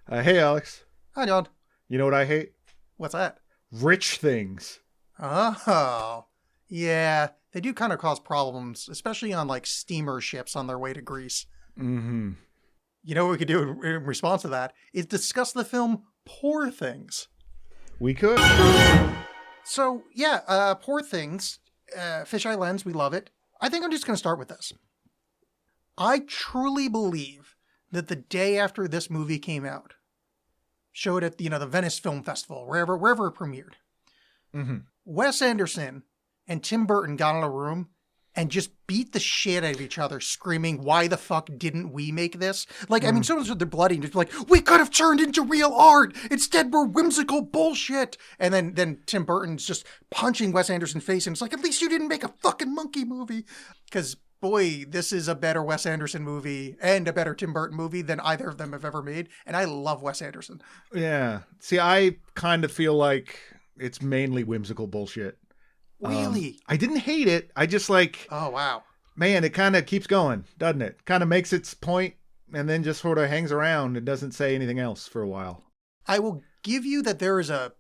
Hey, Alex. Hi, John. You know what I hate? What's that? Rich things. Oh, yeah. They do kind of cause problems, especially on like steamer ships on their way to Greece. Mm-hmm. You know what we could do in response to that is discuss the film Poor Things. We could. So, yeah, Poor Things, fisheye lens, we love it. I think I'm just going to start with this. I truly believe that the day after this movie came out, showed at the Venice Film Festival, wherever it premiered, Mm-hmm. Wes Anderson and Tim Burton got in a room and just beat the shit out of each other, screaming, "Why the fuck didn't we make this?" Like, I mean, someone's with their bloody and just like, "We could have turned into real art. Instead, we're whimsical bullshit." And then Tim Burton's just punching Wes Anderson's face, and it's like, "At least you didn't make a fucking monkey movie." Because boy, this is a better Wes Anderson movie and a better Tim Burton movie than either of them have ever made. And I love Wes Anderson. Yeah. See, I kind of feel like it's mainly whimsical bullshit. Really? I didn't hate it. I just like, Oh, wow. man, it kind of keeps going, doesn't it? Kind of makes its point and then just sort of hangs around and doesn't say anything else for a while. I will give you that there is a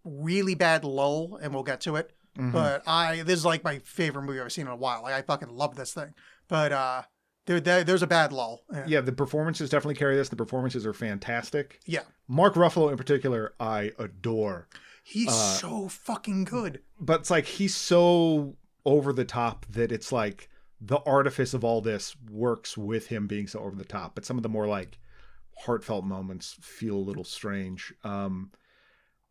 really bad lull, and we'll get to it. Mm-hmm. But this is like my favorite movie I've seen in a while. Like, I fucking love this thing. But there's a bad lull. Yeah, the performances definitely carry this. The performances are fantastic. Yeah. Mark Ruffalo in particular, I adore. He's so fucking good. But it's like he's so over the top that it's like the artifice of all this works with him being so over the top. But some of the more like heartfelt moments feel a little strange. I'm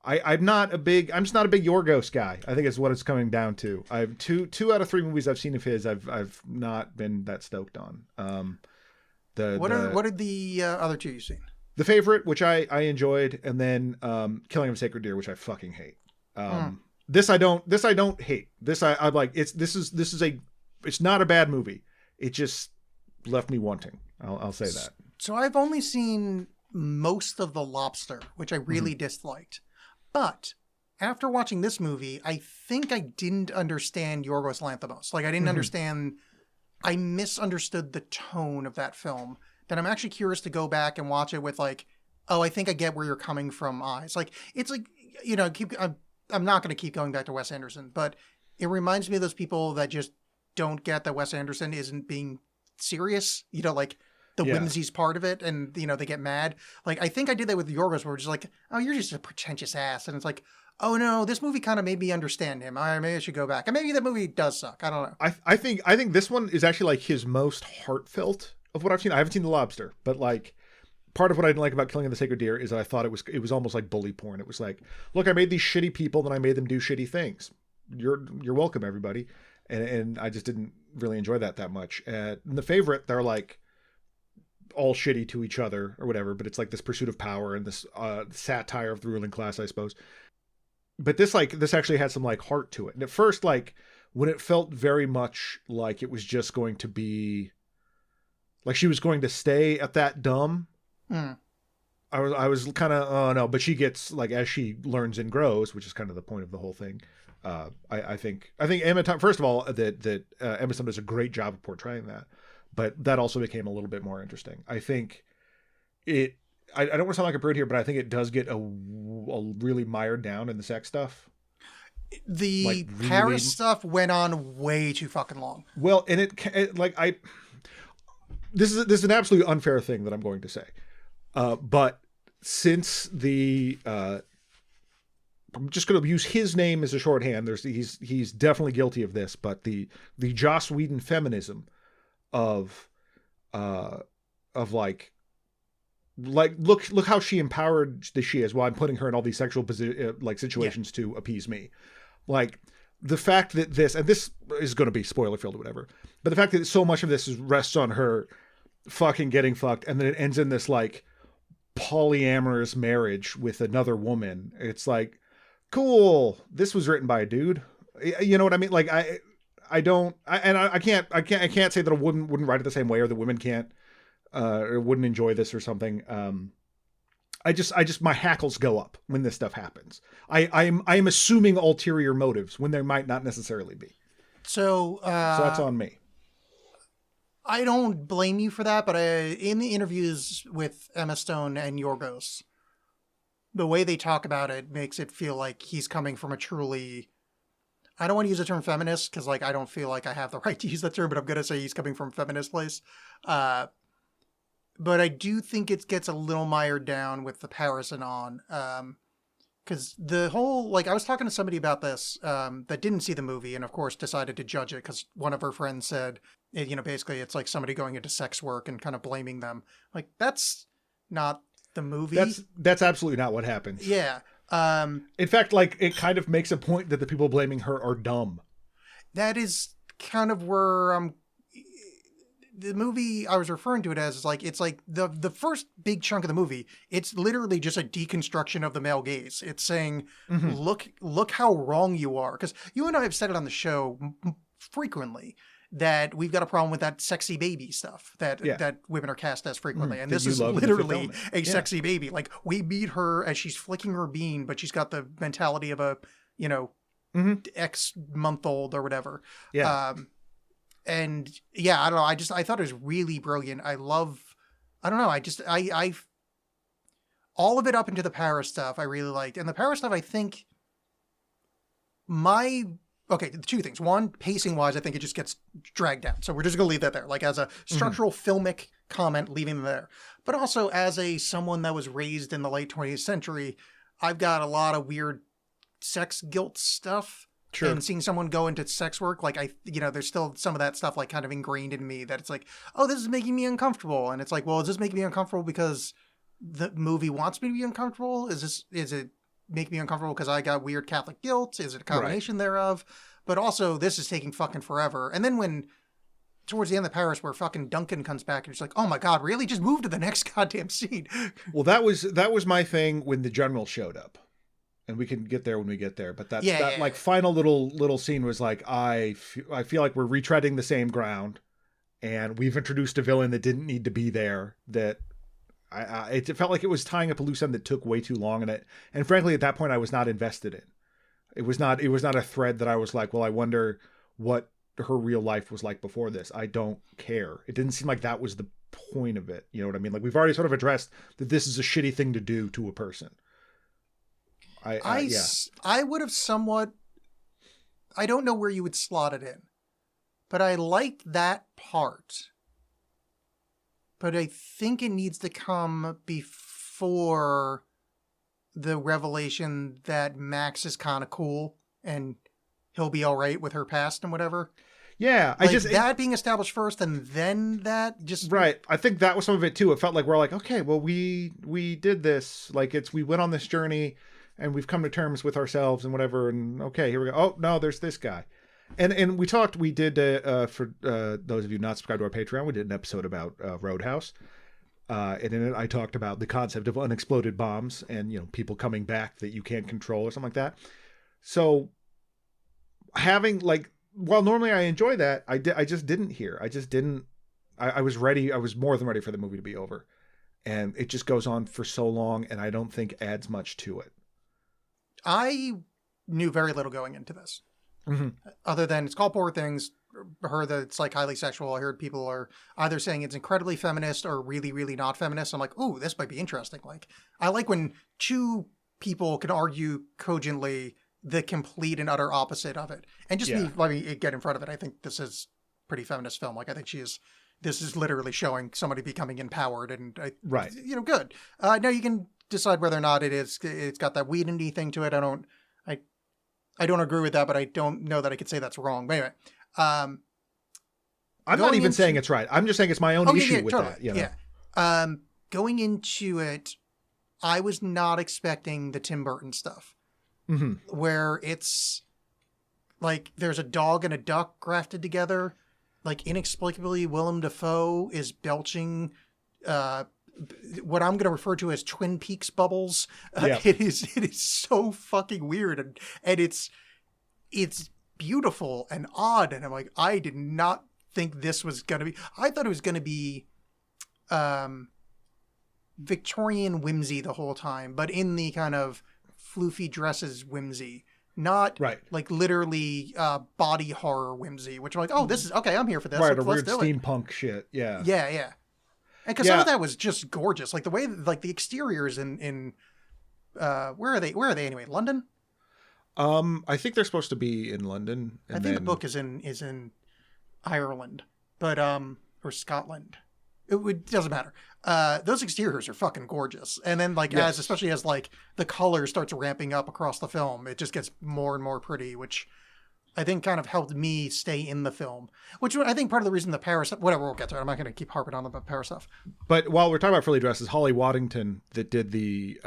just not a big Yorgos guy. I think is what it's coming down to. I've two out of three movies I've seen of his I've not been that stoked on. What are the other two you've seen? The Favorite, which I enjoyed, and then Killing of a Sacred Deer, which I fucking hate. This I don't hate. This I like. It's not a bad movie. It just left me wanting. I'll say that. So I've only seen most of The Lobster, which I really disliked. But after watching this movie, I think I didn't understand Yorgos Lanthimos. Like, I didn't understand. I misunderstood the tone of that film. That I'm actually curious to go back and watch it with like, oh, I think I get where you're coming from eyes. Like, it's like, I'm not going to keep going back to Wes Anderson, but it reminds me of those people that just don't get that Wes Anderson isn't being serious, like the whimsy's part of it. And, they get mad. Like, I think I did that with Yorgos where we're just like, oh, you're just a pretentious ass. And it's like, oh no, this movie kind of made me understand him. Maybe I should go back. And maybe that movie does suck. I don't know. I think this one is actually like his most heartfelt of what I've seen. I haven't seen The Lobster, but like part of what I didn't like about Killing of the Sacred Deer is that I thought it was almost like bully porn. It was like, look, I made these shitty people, then I made them do shitty things. You're welcome, everybody. And I just didn't really enjoy that much. In The Favorite, they're like all shitty to each other or whatever, but it's like this pursuit of power and this satire of the ruling class, I suppose. But this actually had some like heart to it. And at first, like when it felt very much like it was just going to be like she was going to stay at that dumb. I was kind of, oh no, but she gets like, as she learns and grows, which is kind of the point of the whole thing. I think Emma, first of all, that Emma Stone does a great job of portraying that, but that also became a little bit more interesting. I think I don't want to sound like a prude here, but I think it does get a really mired down in the sex stuff. The like, really, Paris stuff went on way too fucking long. Well, and this is an absolutely unfair thing that I'm going to say. But since I'm just going to use his name as a shorthand. He's definitely guilty of this, but the Joss Whedon feminism of like look how she empowered she is. Well, I'm putting her in all these sexual situations to appease me. Like the fact that this is going to be spoiler filled or whatever, but the fact that so much of this rests on her fucking getting fucked, and then it ends in this like polyamorous marriage with another woman. It's like, cool, this was written by a dude. You know what I mean? Like I can't say that a woman wouldn't write it the same way, or the women can't or wouldn't enjoy this or something. I just my hackles go up when this stuff happens. I'm assuming ulterior motives when there might not necessarily be. So that's on me. I don't blame you for that, but in the interviews with Emma Stone and Yorgos, the way they talk about it makes it feel like he's coming from a truly, I don't want to use the term feminist because like I don't feel like I have the right to use that term, but I'm gonna say he's coming from a feminist place. But I do think it gets a little mired down with the Parisian on. Because the whole, like, I was talking to somebody about this that didn't see the movie and, of course, decided to judge it because one of her friends said, basically it's like somebody going into sex work and kind of blaming them. Like, that's not the movie. That's absolutely not what happens. Yeah. In fact, like, it kind of makes a point that the people blaming her are dumb. That is kind of where the movie I was referring to it as is like, it's like the first big chunk of the movie, it's literally just a deconstruction of the male gaze. It's saying, look how wrong you are. Because you and I have said it on the show frequently that we've got a problem with that sexy baby stuff that women are cast as frequently. And this is literally a sexy baby. Like, we meet her as she's flicking her bean, but she's got the mentality of a, X month old or whatever. Yeah. And yeah, I don't know. I thought it was really brilliant. I don't know. I all of it up into the Paris stuff I really liked. And the Paris stuff, I think two things. One, pacing wise, I think it just gets dragged down. So we're just going to leave that there. Like as a structural filmic comment, leaving them there. But also as someone that was raised in the late 20th century, I've got a lot of weird sex guilt stuff. Sure. And seeing someone go into sex work, like there's still some of that stuff like kind of ingrained in me that it's like, oh, this is making me uncomfortable. And it's like, well, is this making me uncomfortable because the movie wants me to be uncomfortable? Is it making me uncomfortable because I got weird Catholic guilt? Is it a combination thereof? But also, this is taking fucking forever. And then when towards the end of Paris, where fucking Duncan comes back and it's like, oh my God, really? Just move to the next goddamn scene. Well, that was my thing when the general showed up. And we can get there when we get there, but that final little scene was like, I feel like we're retreading the same ground, and we've introduced a villain that didn't need to be there. That it felt like it was tying up a loose end that took way too long, and frankly, at that point, I was not invested in. It was not a thread that I was like, well, I wonder what her real life was like before this. I don't care. It didn't seem like that was the point of it. You know what I mean? Like, we've already sort of addressed that this is a shitty thing to do to a person. I would have somewhat, I don't know where you would slot it in, but I liked that part. But I think it needs to come before the revelation that Max is kind of cool and he'll be all right with her past and whatever. Yeah, that being established first, and then that just right. I think that was some of it too. It felt like we're like, okay, well, we did this. Like we went on this journey. And we've come to terms with ourselves and whatever. And okay, here we go. Oh no, there's this guy. And we did for those of you not subscribed to our Patreon, we did an episode about Roadhouse. And in it, I talked about the concept of unexploded bombs and, people coming back that you can't control or something like that. So having while normally I enjoy that, I just didn't here. I was ready. I was more than ready for the movie to be over. And it just goes on for so long. And I don't think adds much to it. I knew very little going into this, other than it's called Poor Things. I heard that it's like highly sexual. I heard people are either saying it's incredibly feminist or really, really not feminist. I'm like, ooh, this might be interesting. Like, I like when two people can argue cogently the complete and utter opposite of it. And just let me get in front of it. I think this is pretty feminist film. Like, I think this is literally showing somebody becoming empowered and good. Now you can decide whether or not it's got that weed-y thing to it. I don't agree with that, but I don't know that I could say that's wrong. But anyway, I'm not even saying it's right. I'm just saying it's my own issue with totally. that. Yeah. Going into it, I was not expecting the Tim Burton stuff, where it's like there's a dog and a duck grafted together. Like, inexplicably, Willem Dafoe is belching what I'm going to refer to as Twin Peaks bubbles. It is so fucking weird, and it's beautiful and odd. And I'm like, I did not think this was going to be. I thought it was going to be Victorian whimsy the whole time, but in the kind of floofy dresses whimsy not Right. like literally body horror whimsy, which are like, oh, this is okay. I'm here for this. Right, a Let's weird do it. steampunk shit. Yeah. Yeah, yeah. And because some of that was just gorgeous, like the way, like the exteriors in where are they? Where are they anyway? London. I think they're supposed to be in London. And I think the book is in Ireland, but or Scotland. It doesn't matter. Those exteriors are fucking gorgeous, and then like especially as like the color starts ramping up across the film, it just gets more and more pretty, which I think kind of helped me stay in the film. Which I think part of the reason the Paris, whatever, we'll get to it. I'm not going to keep harping on the Paris stuff. But while we're talking about frilly dresses, Holly Waddington that did the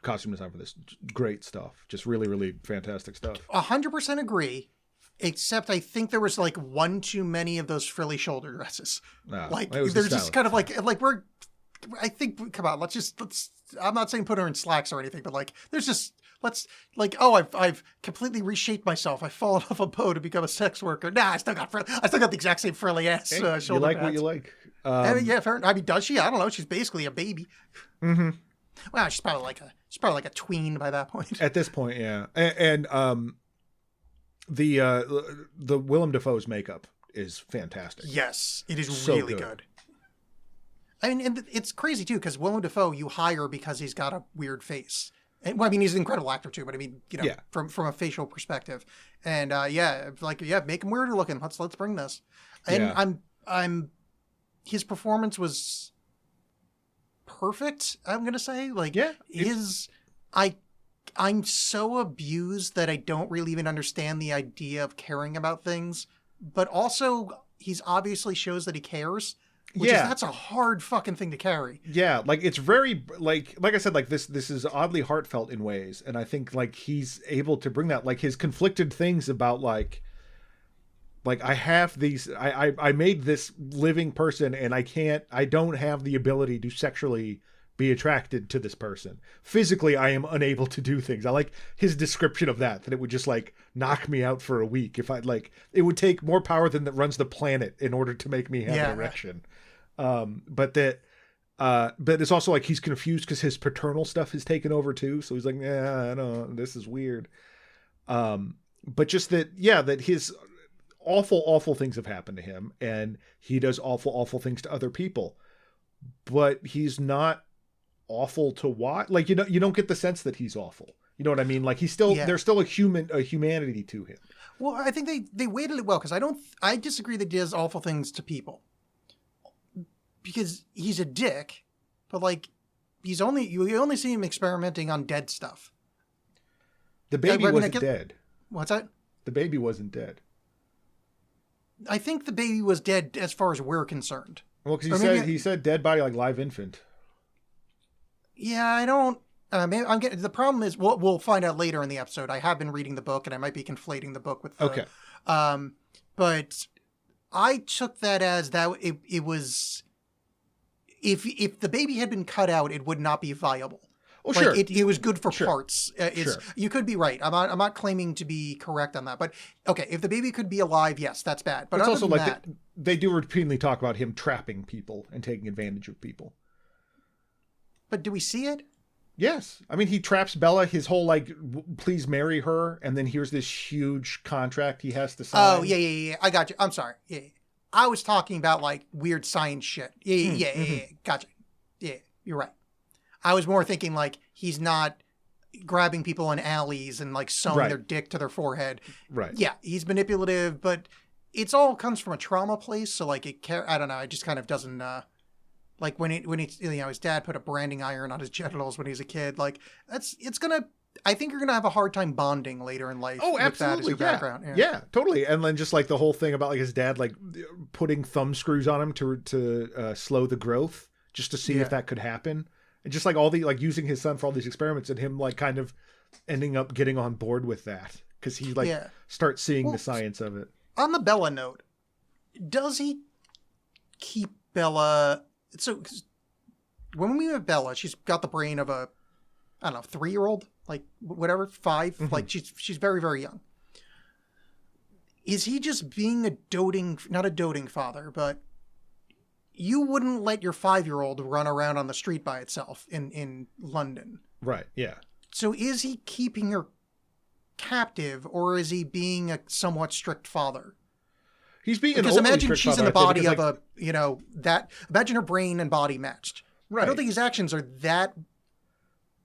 costume design for this, great stuff. Just really, really fantastic stuff. 100% agree. Except I think there was like one too many of those frilly shoulder dresses. Like they're just kind of like I think, come on, let's I'm not saying put her in slacks or anything, but like there's just I've completely reshaped myself. I've fallen off a boat to become a sex worker. Nah, I still got the exact same frilly ass shoulder You like pads. what you like. I mean, yeah, fair. I mean, does she? I don't know. She's basically a baby. Mm-hmm. Well, she's probably like a tween by that point. At this point, yeah, and the Willem Dafoe's makeup is fantastic. Yes, it is So really good. I mean, and it's crazy too because Willem Dafoe you hire because he's got a weird face. And, well, I mean, he's an incredible actor too, but I mean, you know, from a facial perspective, and make him weirder looking. Let's bring this. And I'm his performance was perfect. I'm gonna say I'm so abused that I don't really even understand the idea of caring about things, but also he's obviously shows that he cares. That's a hard fucking thing to carry. Yeah, like it's very like I said, like this is oddly heartfelt in ways, and I think like he's able to bring that, like his conflicted things about like I have these I made this living person and I don't have the ability to sexually be attracted to this person. Physically, I am unable to do things. I like his description of that it would just like knock me out for a week if I'd like, it would take more power than that runs the planet in order to make me have an erection. But it's also like he's confused because his paternal stuff has taken over too. So he's like, I don't, this is weird. But just that his awful things have happened to him and he does awful things to other people, but he's not awful to watch. Like, you don't get the sense that he's awful. You know what I mean? Like he's still, there's still a humanity to him. Well, I think they weighted it well because I disagree that he does awful things to people because he's a dick, but like you only see him experimenting on dead stuff. The baby wasn't dead. What's that? The baby wasn't dead. I think the baby was dead as far as we're concerned. Well, because he said dead body, like live infant. Yeah, I don't. Maybe I'm getting. The problem is, we'll find out later in the episode. I have been reading the book, and I might be conflating the book with. Okay. But I took that as that it was. If the baby had been cut out, it would not be viable. Oh, like, sure. It was good for parts. You could be right. I'm not claiming to be correct on that. But okay, if the baby could be alive, yes, that's bad. But it's also like they do routinely talk about him trapping people and taking advantage of people. But do we see it? Yes. I mean, he traps Bella, his whole like, please marry her. And then here's this huge contract he has to sign. Oh, yeah. I got you. I'm sorry. Yeah. I was talking about like weird science shit. Yeah. Gotcha. Yeah, you're right. I was more thinking like he's not grabbing people in alleys and like sewing their dick to their forehead. Right. Yeah, he's manipulative, but it's all comes from a trauma place. So like I don't know. It just kind of doesn't. Like when he his dad put a branding iron on his genitals when he was a kid. Like it's gonna. I think you're gonna have a hard time bonding later in life. Oh, absolutely. With that as your background. Yeah, totally. And then just like the whole thing about like his dad like putting thumb screws on him to slow the growth just to see if that could happen. And just like all the like using his son for all these experiments and him like kind of ending up getting on board with that because he like starts seeing the science of it. On the Bella note, does he keep Bella? So when we met Bella, she's got the brain of a, I don't know, 3-year-old, like whatever, 5, like she's very, very young. Is he just being not a doting father, but you wouldn't let your 5-year-old run around on the street by itself in London. Right. Yeah. So is he keeping her captive, or is he being a somewhat strict father? He's being because an imagine strict she's father, in the I'd say, body of because, imagine her brain and body matched. right. I don't think his actions are that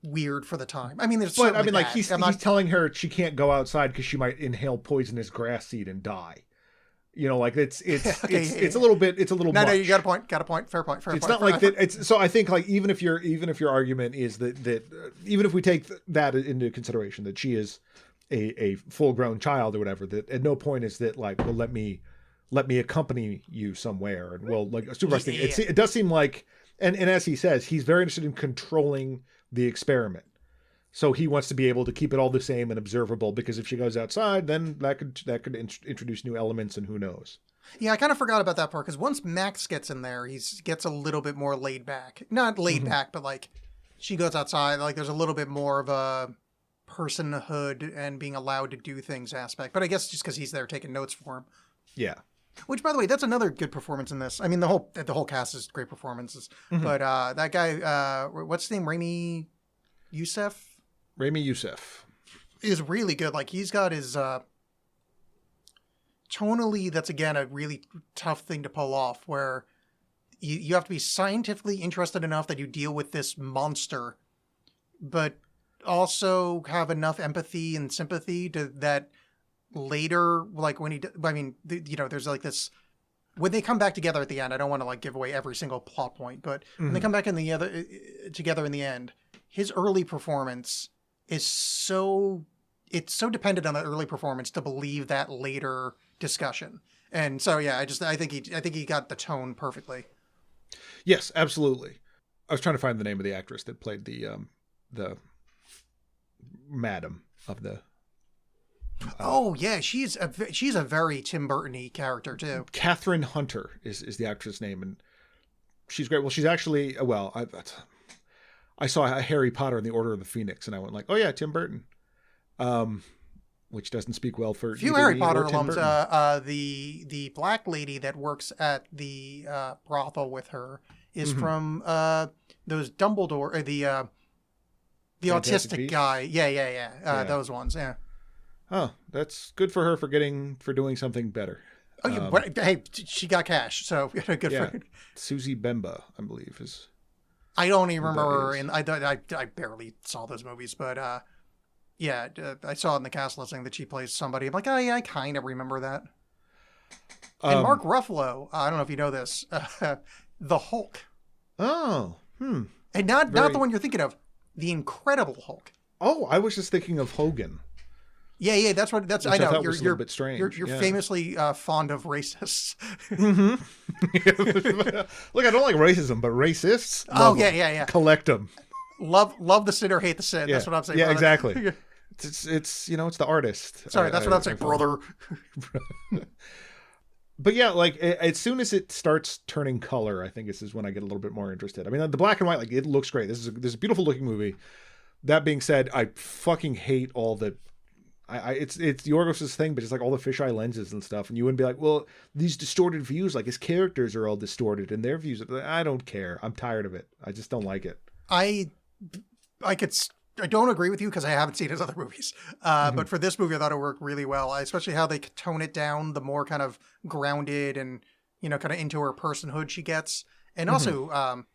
weird for the time. I mean, there's But I certainly mean, like that. he's telling her she can't go outside because she might inhale poisonous grass seed and die. You know, like it's a little bit. It's a little. No, much. you got a point. Got a point. Fair point. It's not like that. It's so. I think like even if your argument is that even if we take that into consideration that she is a full grown child or whatever, that at no point is that like, well, let me accompany you somewhere, and well, like a super thing. It does seem like, and as he says, he's very interested in controlling the experiment. So he wants to be able to keep it all the same and observable, because if she goes outside, then that could introduce new elements, and who knows. Yeah, I kind of forgot about that part, because once Max gets in there, he gets a little bit more laid back. Not laid back, but like she goes outside, like there's a little bit more of a personhood and being allowed to do things aspect. But I guess just because he's there taking notes for him. Yeah. Which, by the way, that's another good performance in this. I mean, the whole cast is great performances. But that guy, what's his name, Rami Youssef, is really good. Like he's got his tonally. That's again a really tough thing to pull off. Where you have to be scientifically interested enough that you deal with this monster, but also have enough empathy and sympathy to that. Later, like when there's like this when they come back together at the end. I don't want to like give away every single plot point, but when they come back together in the end, his early performance is so dependent on that early performance to believe that later discussion. And so yeah, I think he got the tone perfectly. Yes, absolutely. I was trying to find the name of the actress that played the madam of the. Oh yeah, she's a very Tim Burton-y character too. Catherine Hunter is the actress name, and she's great. Well, she's actually I saw a Harry Potter and the Order of the Phoenix, and I went like, oh yeah, Tim Burton, which doesn't speak well for few Harry Potter alums. The black lady that works at the brothel with her is from those Dumbledore, the Fantastic autistic Beasts? guy. Yeah. Those ones. Yeah. Oh, that's good for her for doing something better. Oh, yeah, but, hey, she got cash, so good for her. Susie Bemba, I believe, is. I don't even remember her, and I barely saw those movies, but I saw in the cast listing that she plays somebody. I'm like, oh yeah, I kind of remember that. And Mark Ruffalo, I don't know if you know this, the Hulk. Oh, and not the one you're thinking of, the Incredible Hulk. Oh, I was just thinking of Hogan. Yeah, that's I know. You're a little bit strange. You're famously fond of racists. Look, I don't like racism, but racists. Yeah. Collect them. Love the sin or hate the sin. Yeah. That's what I'm saying. Yeah, brother. Exactly. It's it's the artist. Sorry, that's what I'm saying, brother. But yeah, like as soon as it starts turning color, I think this is when I get a little bit more interested. I mean, the black and white, like it looks great. This is a beautiful looking movie. That being said, I fucking hate all the. It's Yorgos's thing, but it's like all the fisheye lenses and stuff, and you wouldn't be like, well, these distorted views, like his characters are all distorted, and their views. I don't care. I'm tired of it. I just don't like it. I don't agree with you because I haven't seen his other movies, but for this movie, I thought it worked really well. Especially how they tone it down, the more kind of grounded and kind of into her personhood she gets, and also.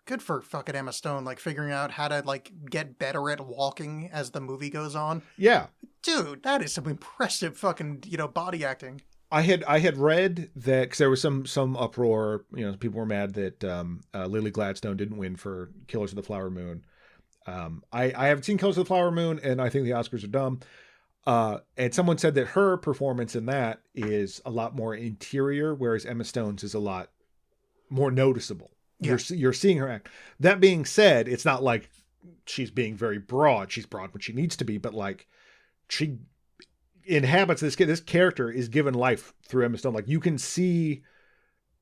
Good for fucking Emma Stone, like figuring out how to like get better at walking as the movie goes on. Yeah, dude, that is some impressive fucking body acting. I had read that because there was some uproar. People were mad that Lily Gladstone didn't win for Killers of the Flower Moon. I haven't seen Killers of the Flower Moon, and I think the Oscars are dumb. And someone said that her performance in that is a lot more interior, whereas Emma Stone's is a lot more noticeable. Yeah. You're seeing her act. That being said, it's not like she's being very broad. She's broad when she needs to be, but like she inhabits this character is given life through Emma Stone. Like you can see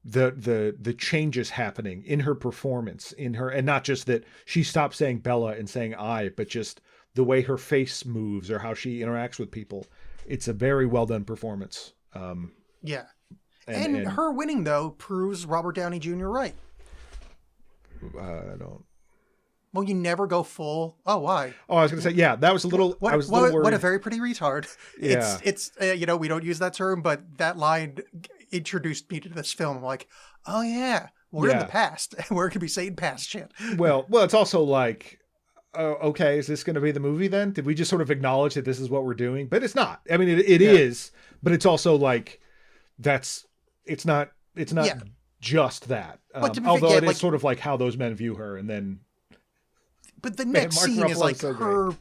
the changes happening in her performance, in her, and not just that she stopped saying Bella and saying I, but just the way her face moves or how she interacts with people. It's a very well done performance. Yeah. And her winning though proves Robert Downey Jr. right. I don't. Well, you never go full. Oh, why? Oh, I was going to say, yeah, that was a little. I was a little worried. What a very pretty retard. Yeah. It's we don't use that term, but that line introduced me to this film. I'm like, oh yeah, we're in the past. We're gonna be saying past shit. Well, it's also like, okay, is this going to be the movie then? Did we just sort of acknowledge that this is what we're doing? But it's not. I mean, it is, but it's also like it's not just that. Although it is sort of like how those men view her, and then. But the next scene is like her.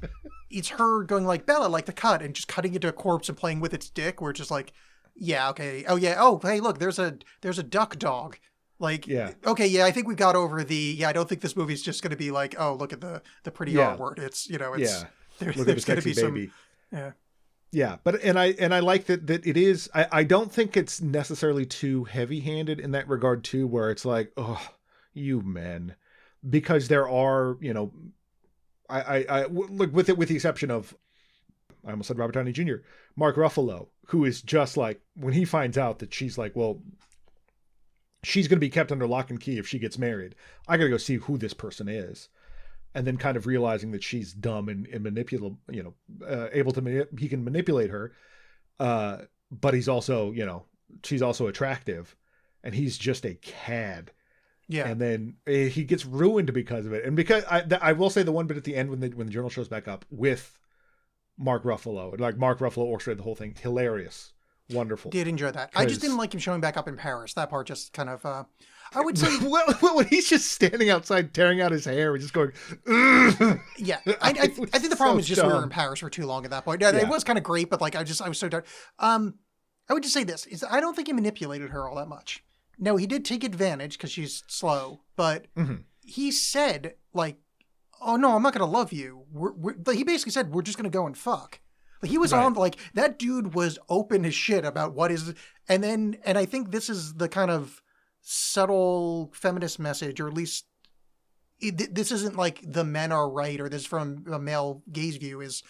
It's her going like, Bella, like the cut, and just cutting into a corpse and playing with its dick. Where it's just like, yeah, okay, oh yeah, oh hey, look, there's a duck dog. Like, okay, yeah, I think we got over I don't think this movie's just going to be like, oh, look at the pretty artwork. It's there's going to be baby. Some, yeah, but and I like that it is. I don't think it's necessarily too heavy-handed in that regard too, where it's like, oh, you men. Because there are, I look with the exception of, I almost said Robert Downey Jr., Mark Ruffalo, who is just like, when he finds out that she's like, well, she's going to be kept under lock and key if she gets married. I got to go see who this person is. And then kind of realizing that she's dumb and manipulable, able to, he can manipulate her. But he's also, she's also attractive and he's just a cad. Yeah, and then he gets ruined because of it, and because I will say the one bit at the end when the journal shows back up with Mark Ruffalo, and like Mark Ruffalo orchestrated the whole thing, hilarious, wonderful. Did enjoy that. I just didn't like him showing back up in Paris. That part just kind of, I would say, when he's just standing outside tearing out his hair and just going, ugh. Yeah, I think the problem is just we were in Paris for too long at that point. Yeah, it was kind of great, but like I was so tired. I would just say this is I don't think he manipulated her all that much. No, he did take advantage because she's slow, but he said, like, oh, no, I'm not going to love you. He basically said, we're just going to go and fuck. Like, he was on, like, that dude was open as shit about what is, and I think this is the kind of subtle feminist message, or at least this isn't like the men are right, or this from a male gaze view, is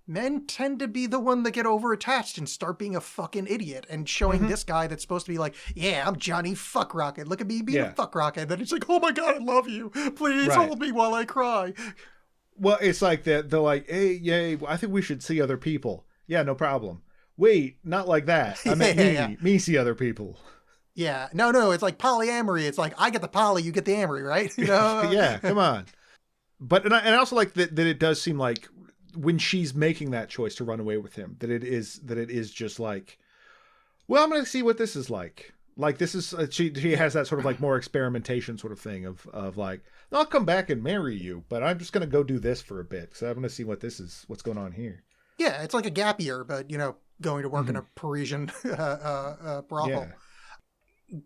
men tend to be the one that get over-attached and start being a fucking idiot and showing this guy that's supposed to be like, yeah, I'm Johnny Fuck Rocket. Look at me being a fuck rocket. And then it's like, oh my God, I love you. Please hold me while I cry. Well, it's like that. They're like, hey, yay, I think we should see other people. Yeah, no problem. Wait, not like that. I meant me see other people. Yeah. No, it's like polyamory. It's like, I get the poly, you get the amory, right? Yeah, come on. But, and I also like that it does seem like, when she's making that choice to run away with him, that it is just like, well, I'm going to see what this is like. Like this is, she has that sort of like more experimentation sort of thing of like, I'll come back and marry you, but I'm just going to go do this for a bit. So I'm going to see what's going on here. Yeah. It's like a gap year, but going to work in a Parisian brothel. Yeah.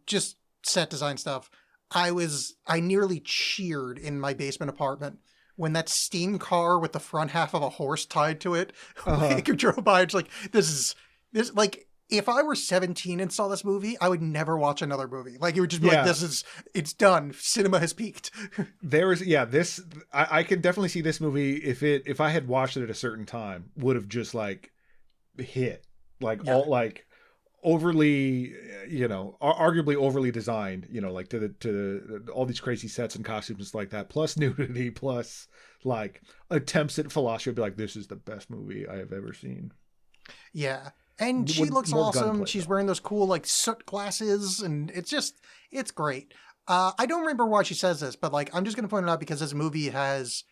Just set design stuff. I nearly cheered in my basement apartment when that steam car with the front half of a horse tied to it drove by. It's like, this like, if I were 17 and saw this movie, I would never watch another movie. Like, it would just be like, it's done. Cinema has peaked. I can definitely see this movie, if I had watched it at a certain time, would have just like hit all like overly, arguably overly designed, like to all these crazy sets and costumes like that, plus nudity, plus like attempts at philosophy. I'd be like, this is the best movie I have ever seen. Yeah. And she looks awesome. She's wearing those cool like soot glasses, and it's great. I don't remember why she says this, but like, I'm just going to point it out because this movie has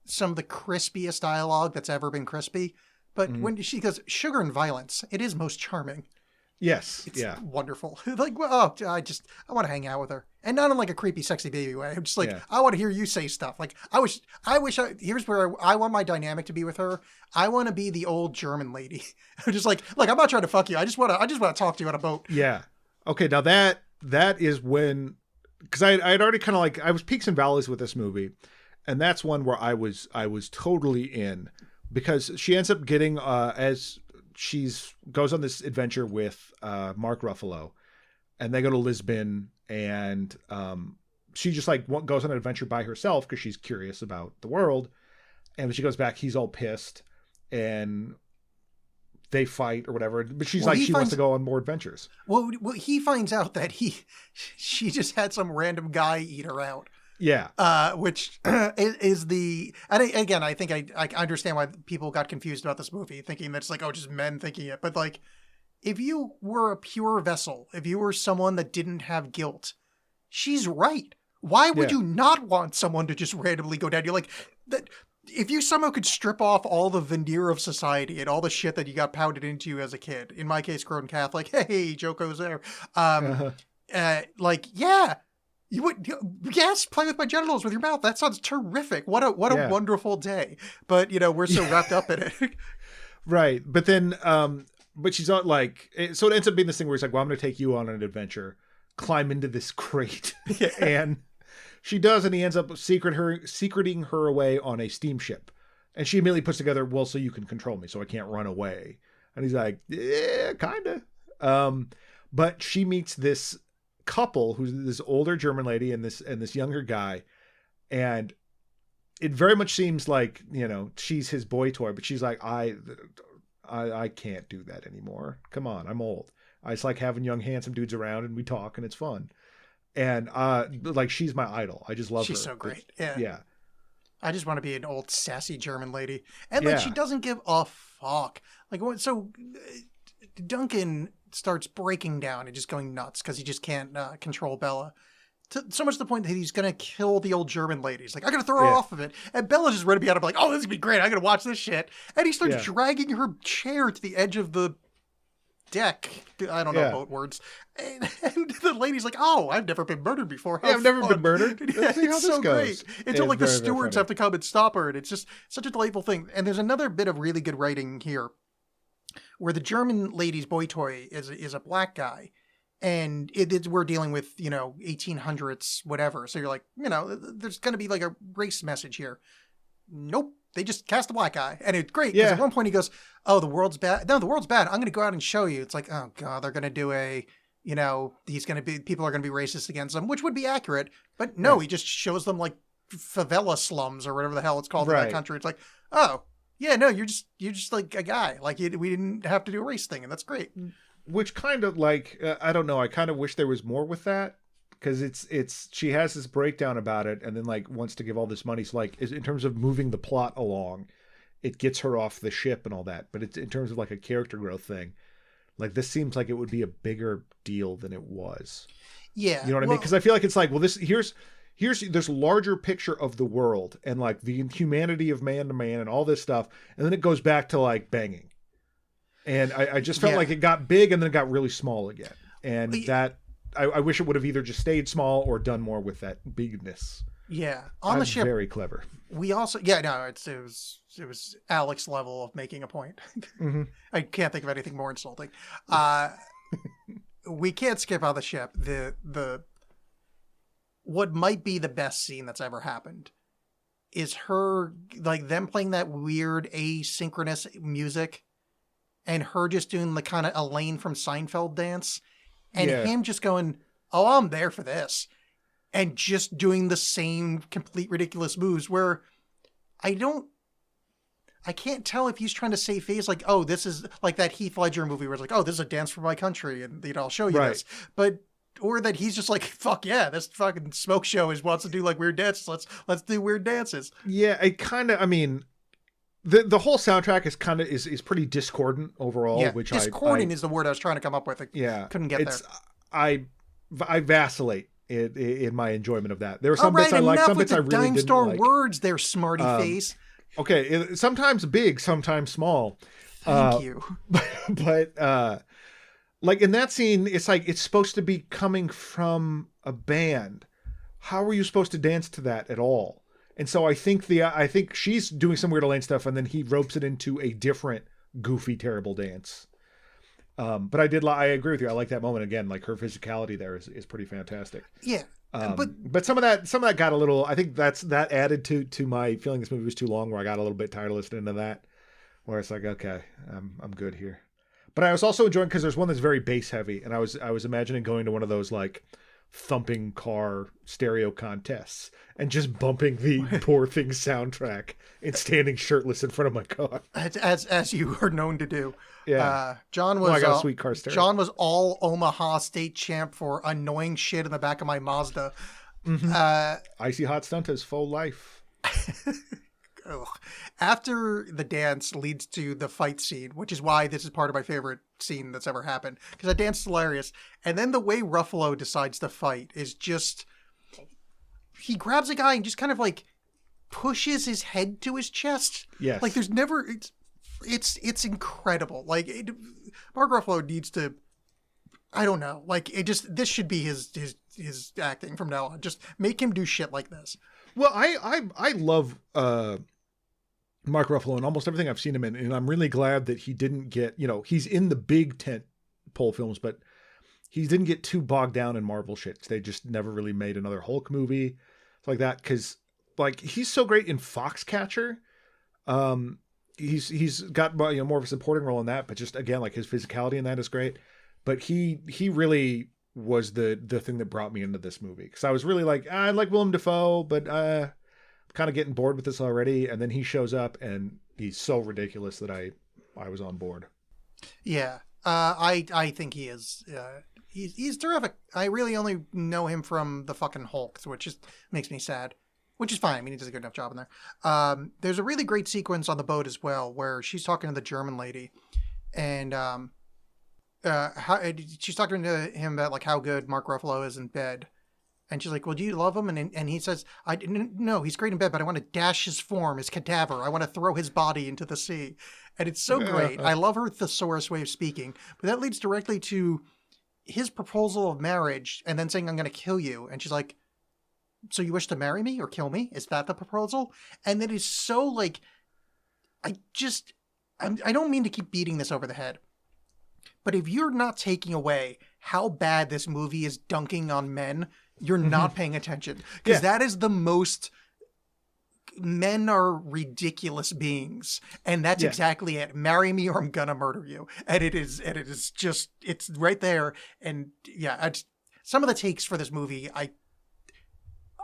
some of the crispiest dialogue that's ever been crispy. But when she goes, sugar and violence, it is most charming. Yes. It's wonderful. Like, well, I want to hang out with her, and not in like a creepy, sexy baby way. I'm just like, I want to hear you say stuff. Like, here's where I want my dynamic to be with her. I want to be the old German lady. I'm just like, I'm not trying to fuck you. I just want to talk to you on a boat. Yeah. Okay. Now that is when, cause I had already kind of like, I was peaks and valleys with this movie, and that's one where I was totally in, because she ends up getting, as goes on this adventure with Mark Ruffalo, and they go to Lisbon, and she just like goes on an adventure by herself because she's curious about the world. And when she goes back, he's all pissed, and they fight or whatever. But she's she wants to go on more adventures. Well, he finds out that she just had some random guy eat her out. Yeah. Which is the, and again, I think I understand why people got confused about this movie, thinking that it's like, oh, just men thinking it. But like, if you were a pure vessel, if you were someone that didn't have guilt, she's right. Why would you not want someone to just randomly go down? You're like, that. If you somehow could strip off all the veneer of society and all the shit that you got pounded into you as a kid, in my case, grown Catholic, hey, Joko's there. Like, yeah, you would, yes, play with my genitals with your mouth. That sounds terrific. What a wonderful day. But, we're so wrapped up in it. Right. But then, but she's not like, so it ends up being this thing where he's like, well, I'm going to take you on an adventure, climb into this crate. And she does, and he ends up secreting her away on a steamship. And she immediately puts together, well, so you can control me, so I can't run away. And he's like, yeah, kind of. But she meets this couple who's this older German lady and this younger guy. And it very much seems like, she's his boy toy, but she's like, I can't do that anymore. Come on, I'm old. I just like having young, handsome dudes around and we talk and it's fun. And like, she's my idol. I just love her. She's so great. Yeah. Yeah. I just want to be an old sassy German lady. And like, she doesn't give a fuck. Like, so Duncan starts breaking down and just going nuts because he just can't control Bella. So much to the point that he's going to kill the old German lady. He's like, I'm going to throw her off of it. And Bella's just ready to be out of like, oh, this is going to be great. I'm going to watch this shit. And he starts dragging her chair to the edge of the deck. I don't know boat words. And the lady's like, oh, I've never been murdered before. I've never been murdered. It's so great. Until like the stewards have to come and stop her. And it's just such a delightful thing. And there's another bit of really good writing here where the German lady's boy toy is a black guy. And we're dealing with, 1800s, whatever. So you're like, there's going to be like a race message here. Nope. They just cast a black guy. And it's great. Because at one point he goes, oh, the world's bad. No, the world's bad. I'm going to go out and show you. It's like, oh, God, they're going to do people are going to be racist against them, which would be accurate. But no, he just shows them like favela slums or whatever the hell it's called in that country. It's like, oh, yeah, no, you're just like a guy. Like we didn't have to do a race thing. And that's great. Which kind of like, I don't know. I kind of wish there was more with that. Because she has this breakdown about it and then like wants to give all this money. So like in terms of moving the plot along, it gets her off the ship and all that. But it's in terms of like a character growth thing. Like this seems like it would be a bigger deal than it was. Yeah. You know what I mean? Because I feel like it's like, well, here's this larger picture of the world and like the humanity of man to man and all this stuff. And then it goes back to like banging. And I just felt like it got big and then it got really small again. And that... I wish it would have either just stayed small or done more with that bigness. Yeah, on the ship, very clever. We also, it was Alex level of making a point. Mm-hmm. I can't think of anything more insulting. We can't skip on the ship the what might be the best scene that's ever happened is her like them playing that weird asynchronous music, and her just doing the kind of Elaine from Seinfeld dance. And him just going, oh, I'm there for this. And just doing the same complete ridiculous moves where I can't tell if he's trying to save face. Like, oh, this is like that Heath Ledger movie where it's like, oh, this is a dance for my country. And I'll show you this. But, or that he's just like, fuck yeah, this fucking smoke show wants to do like weird dances. Let's do weird dances. Yeah. It kind of, I mean, the whole soundtrack is pretty discordant overall. Yeah, which discordant is the word I was trying to come up with. Couldn't get there. I vacillate in my enjoyment of that. There are some bits I like, some bits I really didn't like. Words there, smarty face. Okay, sometimes big, sometimes small. Thank you. But like in that scene, it's like it's supposed to be coming from a band. How are you supposed to dance to that at all? And so I think she's doing some weird Elaine stuff, and then he ropes it into a different goofy, terrible dance. But I agree with you. I like that moment again. Like her physicality there is pretty fantastic. Yeah. But some of that got a little. I think that added to my feeling this movie was too long, where I got a little bit tired of listening to that. Where it's like, okay, I'm good here. But I was also enjoying because there's one that's very bass heavy, and I was imagining going to one of those like thumping car stereo contests and just bumping the Poor Things soundtrack and standing shirtless in front of my car, as you are known to do. Yeah, John was. I got a sweet car stereo. John was all Omaha state champ for annoying shit in the back of my Mazda. Icy Hot Stunt has full life. Ugh. After the dance leads to the fight scene, which is why this is part of my favorite scene that's ever happened, because that dance is hilarious. And then the way Ruffalo decides to fight is just, he grabs a guy and just kind of like pushes his head to his chest. Yes. Like there's never, it's incredible. Like Mark Ruffalo needs to, I don't know, like this should be his acting from now on. Just make him do shit like this. Well, I love Mark Ruffalo in almost everything I've seen him in, and I'm really glad that he didn't get, he's in the big tent pole films, but he didn't get too bogged down in Marvel shit. They just never really made another Hulk movie like that, because like he's so great in Foxcatcher. He's got more of a supporting role in that, but just again, like his physicality in that is great. But he really was the thing that brought me into this movie, because I was really like, I like Willem Dafoe, but I'm kind of getting bored with this already. And then he shows up and he's so ridiculous that I was on board. Yeah, I think he is. He's terrific. I really only know him from the fucking Hulks, which just makes me sad. Which is fine. I mean, he does a good enough job in there. There's a really great sequence on the boat as well, where she's talking to the German lady, and she's talking to him about like how good Mark Ruffalo is in bed, and she's like, "Well, do you love him?" And he says, "No, he's great in bed, but I want to dash his form, his cadaver. I want to throw his body into the sea." And it's so great. I love her thesaurus way of speaking, but that leads directly to his proposal of marriage, and then saying, "I'm going to kill you," and she's like, "So you wish to marry me or kill me? Is that the proposal?" And that is so like, I don't mean to keep beating this over the head, but if you're not taking away how bad this movie is dunking on men, you're not paying attention. Because that is the most, men are ridiculous beings. And that's exactly it. Marry me or I'm gonna murder you. And it is just, it's right there. And yeah, some of the takes for this movie,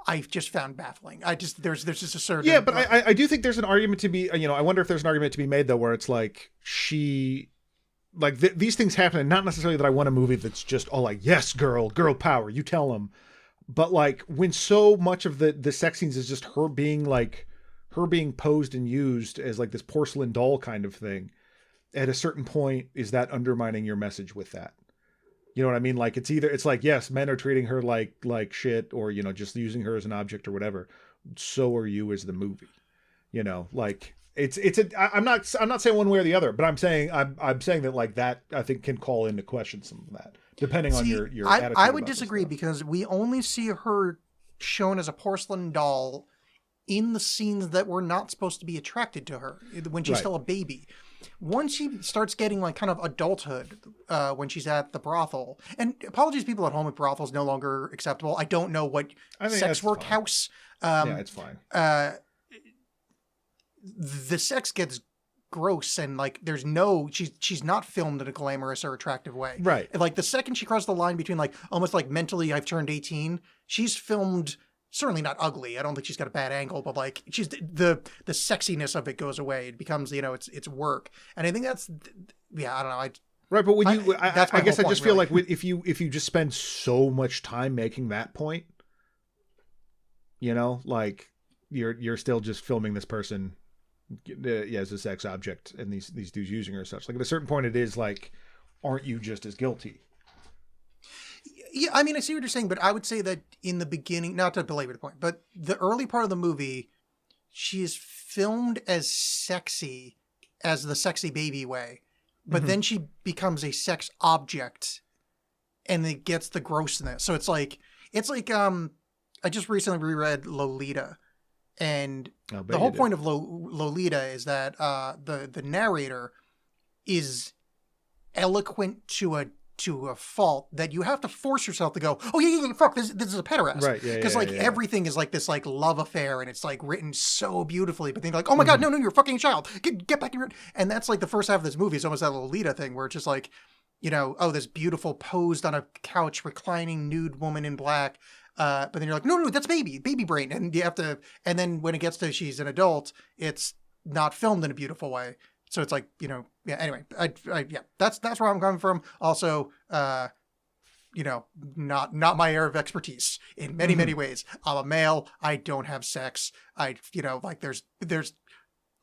I've just found baffling. There's just a certain... Yeah, but I do think there's an argument to be, I wonder if there's an argument to be made though, where it's like, these things happen, and not necessarily that I want a movie that's just all like, yes, girl power, you tell them. But like when so much of the sex scenes is just her being posed and used as like this porcelain doll kind of thing, at a certain point, is that undermining your message with that? You know what I mean? Like it's like, yes, men are treating her like shit, or, just using her as an object or whatever. So are you as the movie, like I'm not saying one way or the other, but I'm saying that like that, I think, can call into question some of that, depending on your attitude. I would disagree, because we only see her shown as a porcelain doll in the scenes that we're not supposed to be attracted to her, when she's still a baby. Once she starts getting like kind of adulthood, when she's at the brothel, and apologies people at home, if brothel is no longer acceptable. I don't know what sex work house. Yeah, it's fine. The sex gets gross, and like she's not filmed in a glamorous or attractive way. Right. And, like the second she crosses the line between like almost like mentally I've turned 18, she's filmed certainly not ugly. I don't think she's got a bad angle, but like she's the sexiness of it goes away. It becomes, it's work. And I think that's, I don't know. Right. But when I guess I just feel really. like if you just spend so much time making that point, like you're still just filming this person as a sex object, and these dudes using her as such. Like at a certain point, it is like, aren't you just as guilty? Yeah, I mean, I see what you're saying, but I would say that in the beginning, not to belabor the point, but the early part of the movie, she is filmed as sexy as the sexy baby way, but then she becomes a sex object, and it gets the grossness. So it's like I just recently reread Lolita, and the whole point of Lolita is that the narrator is eloquent to a fault, that you have to force yourself to go, oh yeah, fuck, this is a pederast. Right, yeah. Because everything is like this like love affair, and it's like written so beautifully, but then you're like, oh my God, no, you're a fucking child. Get back in your... And that's like the first half of this movie is almost that Lolita thing where it's just like, this beautiful posed on a couch, reclining nude woman in black. But then you're like, no, that's baby brain. And you have to, and then when it gets to she's an adult, it's not filmed in a beautiful way. So it's like, anyway, that's where I'm coming from. Also, not my area of expertise in many, many ways. I'm a male. I don't have sex. There's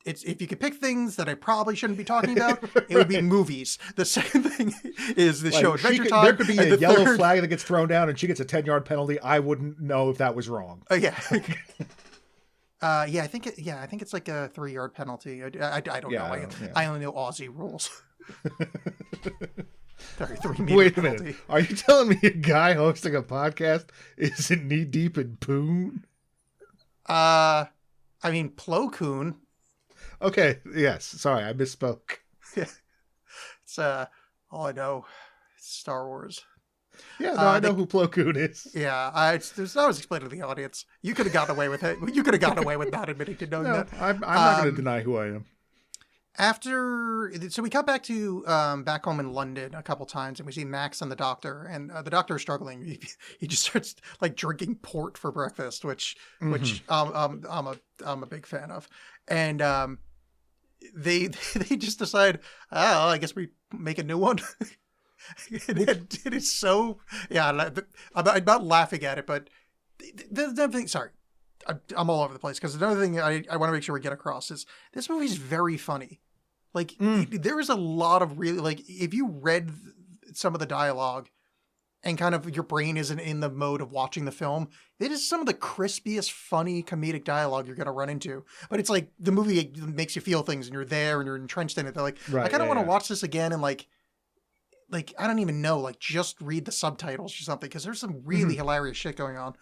it's, if you could pick things that I probably shouldn't be talking about, it would be movies. The second thing is the show Adventure Time. There could be a yellow flag that gets thrown down and she gets a 10-yard penalty. I wouldn't know if that was wrong. Yeah. I think it's like a 3-yard penalty. I don't know. I only know Aussie rules. Wait a minute. Are you telling me a guy hosting a podcast isn't knee deep in poon? I mean, Plo Koon. Okay. Yes. Sorry, I misspoke. Yeah. It's all I know. It's Star Wars. Yeah, no, I know who Plo Koon is. Yeah, I was explaining to the audience. You could have gotten away with it. You could have gotten away with not admitting to knowing that. I'm not going to deny who I am. So we cut back to back home in London a couple times, and we see Max and the doctor, and the doctor is struggling. He just starts like drinking port for breakfast, which I'm a big fan of, and they just decide, oh, I guess we make a new one. It is so, yeah, I'm about laughing at it, but the other thing, sorry, I'm all over the place, because another thing I want to make sure we get across is this movie is very funny. Like, there is a lot of really, like, if you read some of the dialogue and kind of your brain isn't in the mode of watching the film, it is some of the crispiest, funny, comedic dialogue you're going to run into. But it's like the movie makes you feel things and you're there and you're entrenched in it. They're like, right, I kind of want to watch this again and like, I don't even know, like, just read the subtitles or something, because there's some really hilarious shit going on.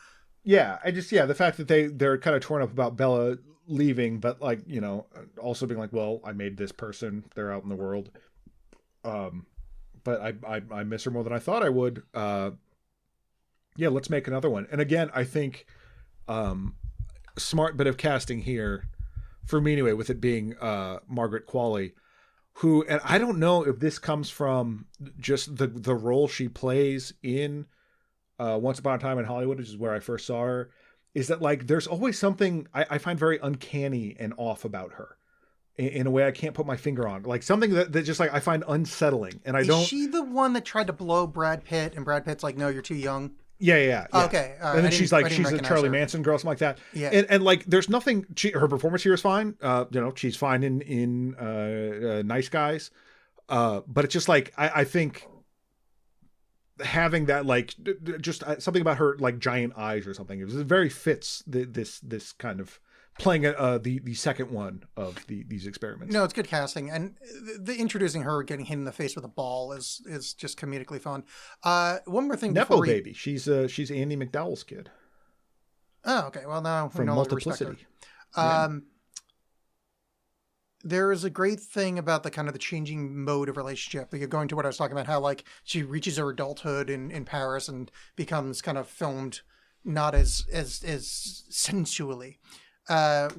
Yeah, the fact that they're kind of torn up about Bella leaving, but like, also being like, well, I made this person, they're out in the world. But I miss her more than I thought I would. Let's make another one. And again, I think smart bit of casting here, for me anyway, with it being Margaret Qualley, who, and I don't know if this comes from just the role she plays in Once Upon a Time in Hollywood, which is where I first saw her, is that like there's always something I find very uncanny and off about her in a way I can't put my finger on. Like something that just like I find unsettling. And Is she the one that tried to blow Brad Pitt and Brad Pitt's like, no, you're too young? Yeah. Okay. And then she's like, she's a Charlie Manson girl, something like that. Yeah. And like, there's nothing, her performance here is fine. She's fine in Nice Guys. But it's just like, I think having that, like, just something about her, like giant eyes or something, it very fits this kind of playing the second one of these experiments. No, it's good casting, and the introducing her getting hit in the face with a ball is just comedically fun. One more thing, Nepo baby. She's Andy McDowell's kid. Oh, okay. Well, now from Multiplicity. There is a great thing about the kind of the changing mode of relationship. You're going to what I was talking about, how like she reaches her adulthood in Paris and becomes kind of filmed not as sensually.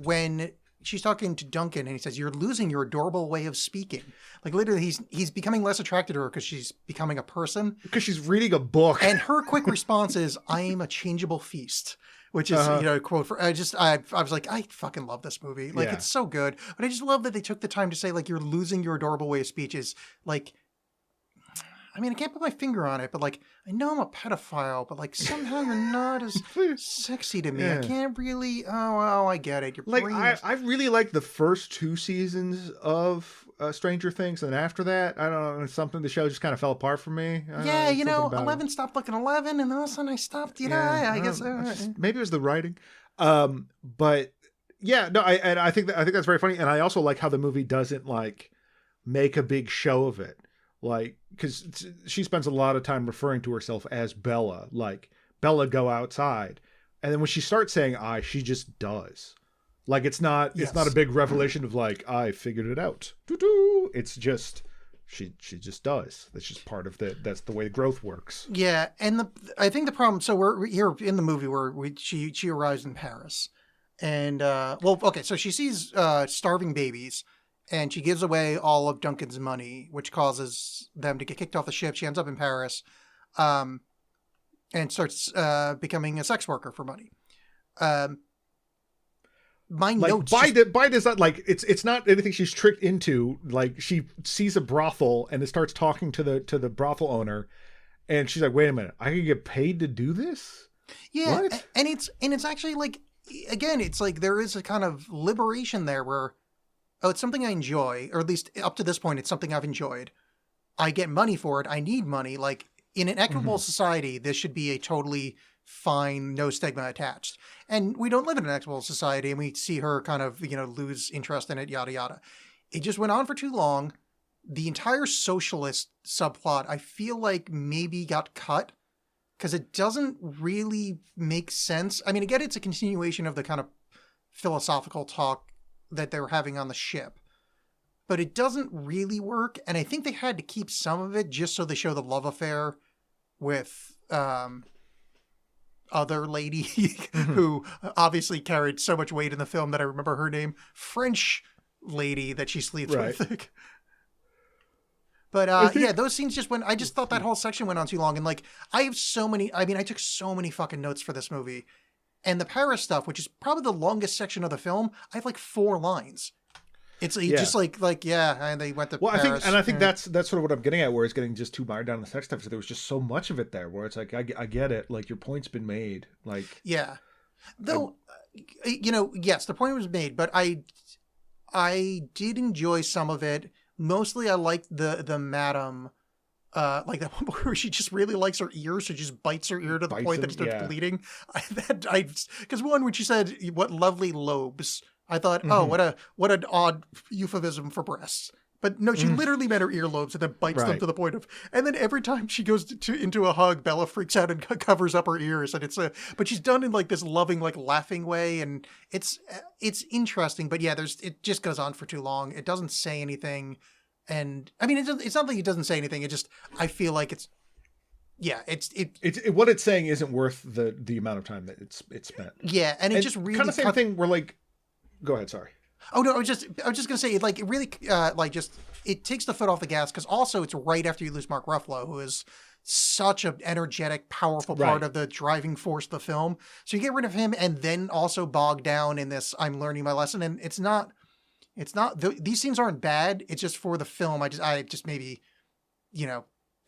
When she's talking to Duncan and he says, "You're losing your adorable way of speaking." Like literally he's becoming less attracted to her because she's becoming a person. Because she's reading a book. And her quick response is, "I am a changeable feast." Which is, a quote for, I was like, I fucking love this movie. Like, It's so good. But I just love that they took the time to say, like, you're losing your adorable way of speech is, like, I mean, I can't put my finger on it, but, like, I know I'm a pedophile, but, like, somehow you're not as sexy to me. Yeah. I can't really, I get it. You're like, I really like the first 2 seasons of Stranger Things, and after that, I don't know, something, the show just kind of fell apart for me. 11 stopped looking 11, and all of a sudden I stopped, I guess. Maybe it was the writing. But, yeah, no, I think that's very funny, and I also like how the movie doesn't, like, make a big show of it. Like, because she spends a lot of time referring to herself as Bella, like, Bella, go outside. And then when she starts saying I, she just does. Like, it's not a big revelation of like, I figured it out. Doo-doo. It's just, she just does. That's just part of that's the way growth works. Yeah. And I think the problem, so we're here in the movie where she arrives in Paris. And, so she sees starving babies. And she gives away all of Duncan's money, which causes them to get kicked off the ship. She ends up in Paris and starts becoming a sex worker for money. Notes... By design, like, it's not anything she's tricked into. Like, she sees a brothel and it starts talking to the brothel owner. And she's like, wait a minute, I can get paid to do this? Yeah, What? and it's actually like, again, it's like there is a kind of liberation there where, oh, it's something I enjoy, or at least up to this point, it's something I've enjoyed. I get money for it. I need money. Like, in an equitable society, this should be a totally fine, no stigma attached. And we don't live in an equitable society, and we see her kind of, lose interest in it, yada, yada. It just went on for too long. The entire socialist subplot, I feel like maybe got cut because it doesn't really make sense. I mean, again, it's a continuation of the kind of philosophical talk that they were having on the ship, but it doesn't really work. And I think they had to keep some of it just so they show the love affair with other lady who obviously carried so much weight in the film that I remember her name, French lady that she sleeps with. But yeah, those scenes just went. I just thought that whole section went on too long, and like I took so many fucking notes for this movie, and the Paris stuff, which is probably the longest section of the film, I have like 4 lines. It's just like and they went to Paris. I think that's sort of what I'm getting at, where it's getting just too mired down in the sex stuff. So there was just so much of it there, where it's like I get it, like your point's been made, like though, yes, the point was made, but I did enjoy some of it. Mostly, I liked the madam, like that one where she just really likes her ear, so she just bites her ear to the point that it starts bleeding. Because when she said, "What lovely lobes," I thought, oh, what an odd euphemism for breasts. But no, she literally meant her earlobes and then bites them to the point of. And then every time she goes into a hug, Bella freaks out and covers up her ears, and but she's done in like this loving, like laughing way, and it's interesting. But yeah, it just goes on for too long. It doesn't say anything, and I mean, it's not like it doesn't say anything. It just, I feel like it's what it's saying isn't worth the amount of time that it's spent. Yeah, and it just really kind of same thing. We're like, go ahead, sorry. Oh no, I was just gonna say, like, it really, it takes the foot off the gas, because also it's right after you lose Mark Ruffalo, who is such an energetic, powerful part of the driving force of the film. So you get rid of him, and then also bogged down in this, I'm learning my lesson, and it's not. These scenes aren't bad. It's just for the film. I just maybe,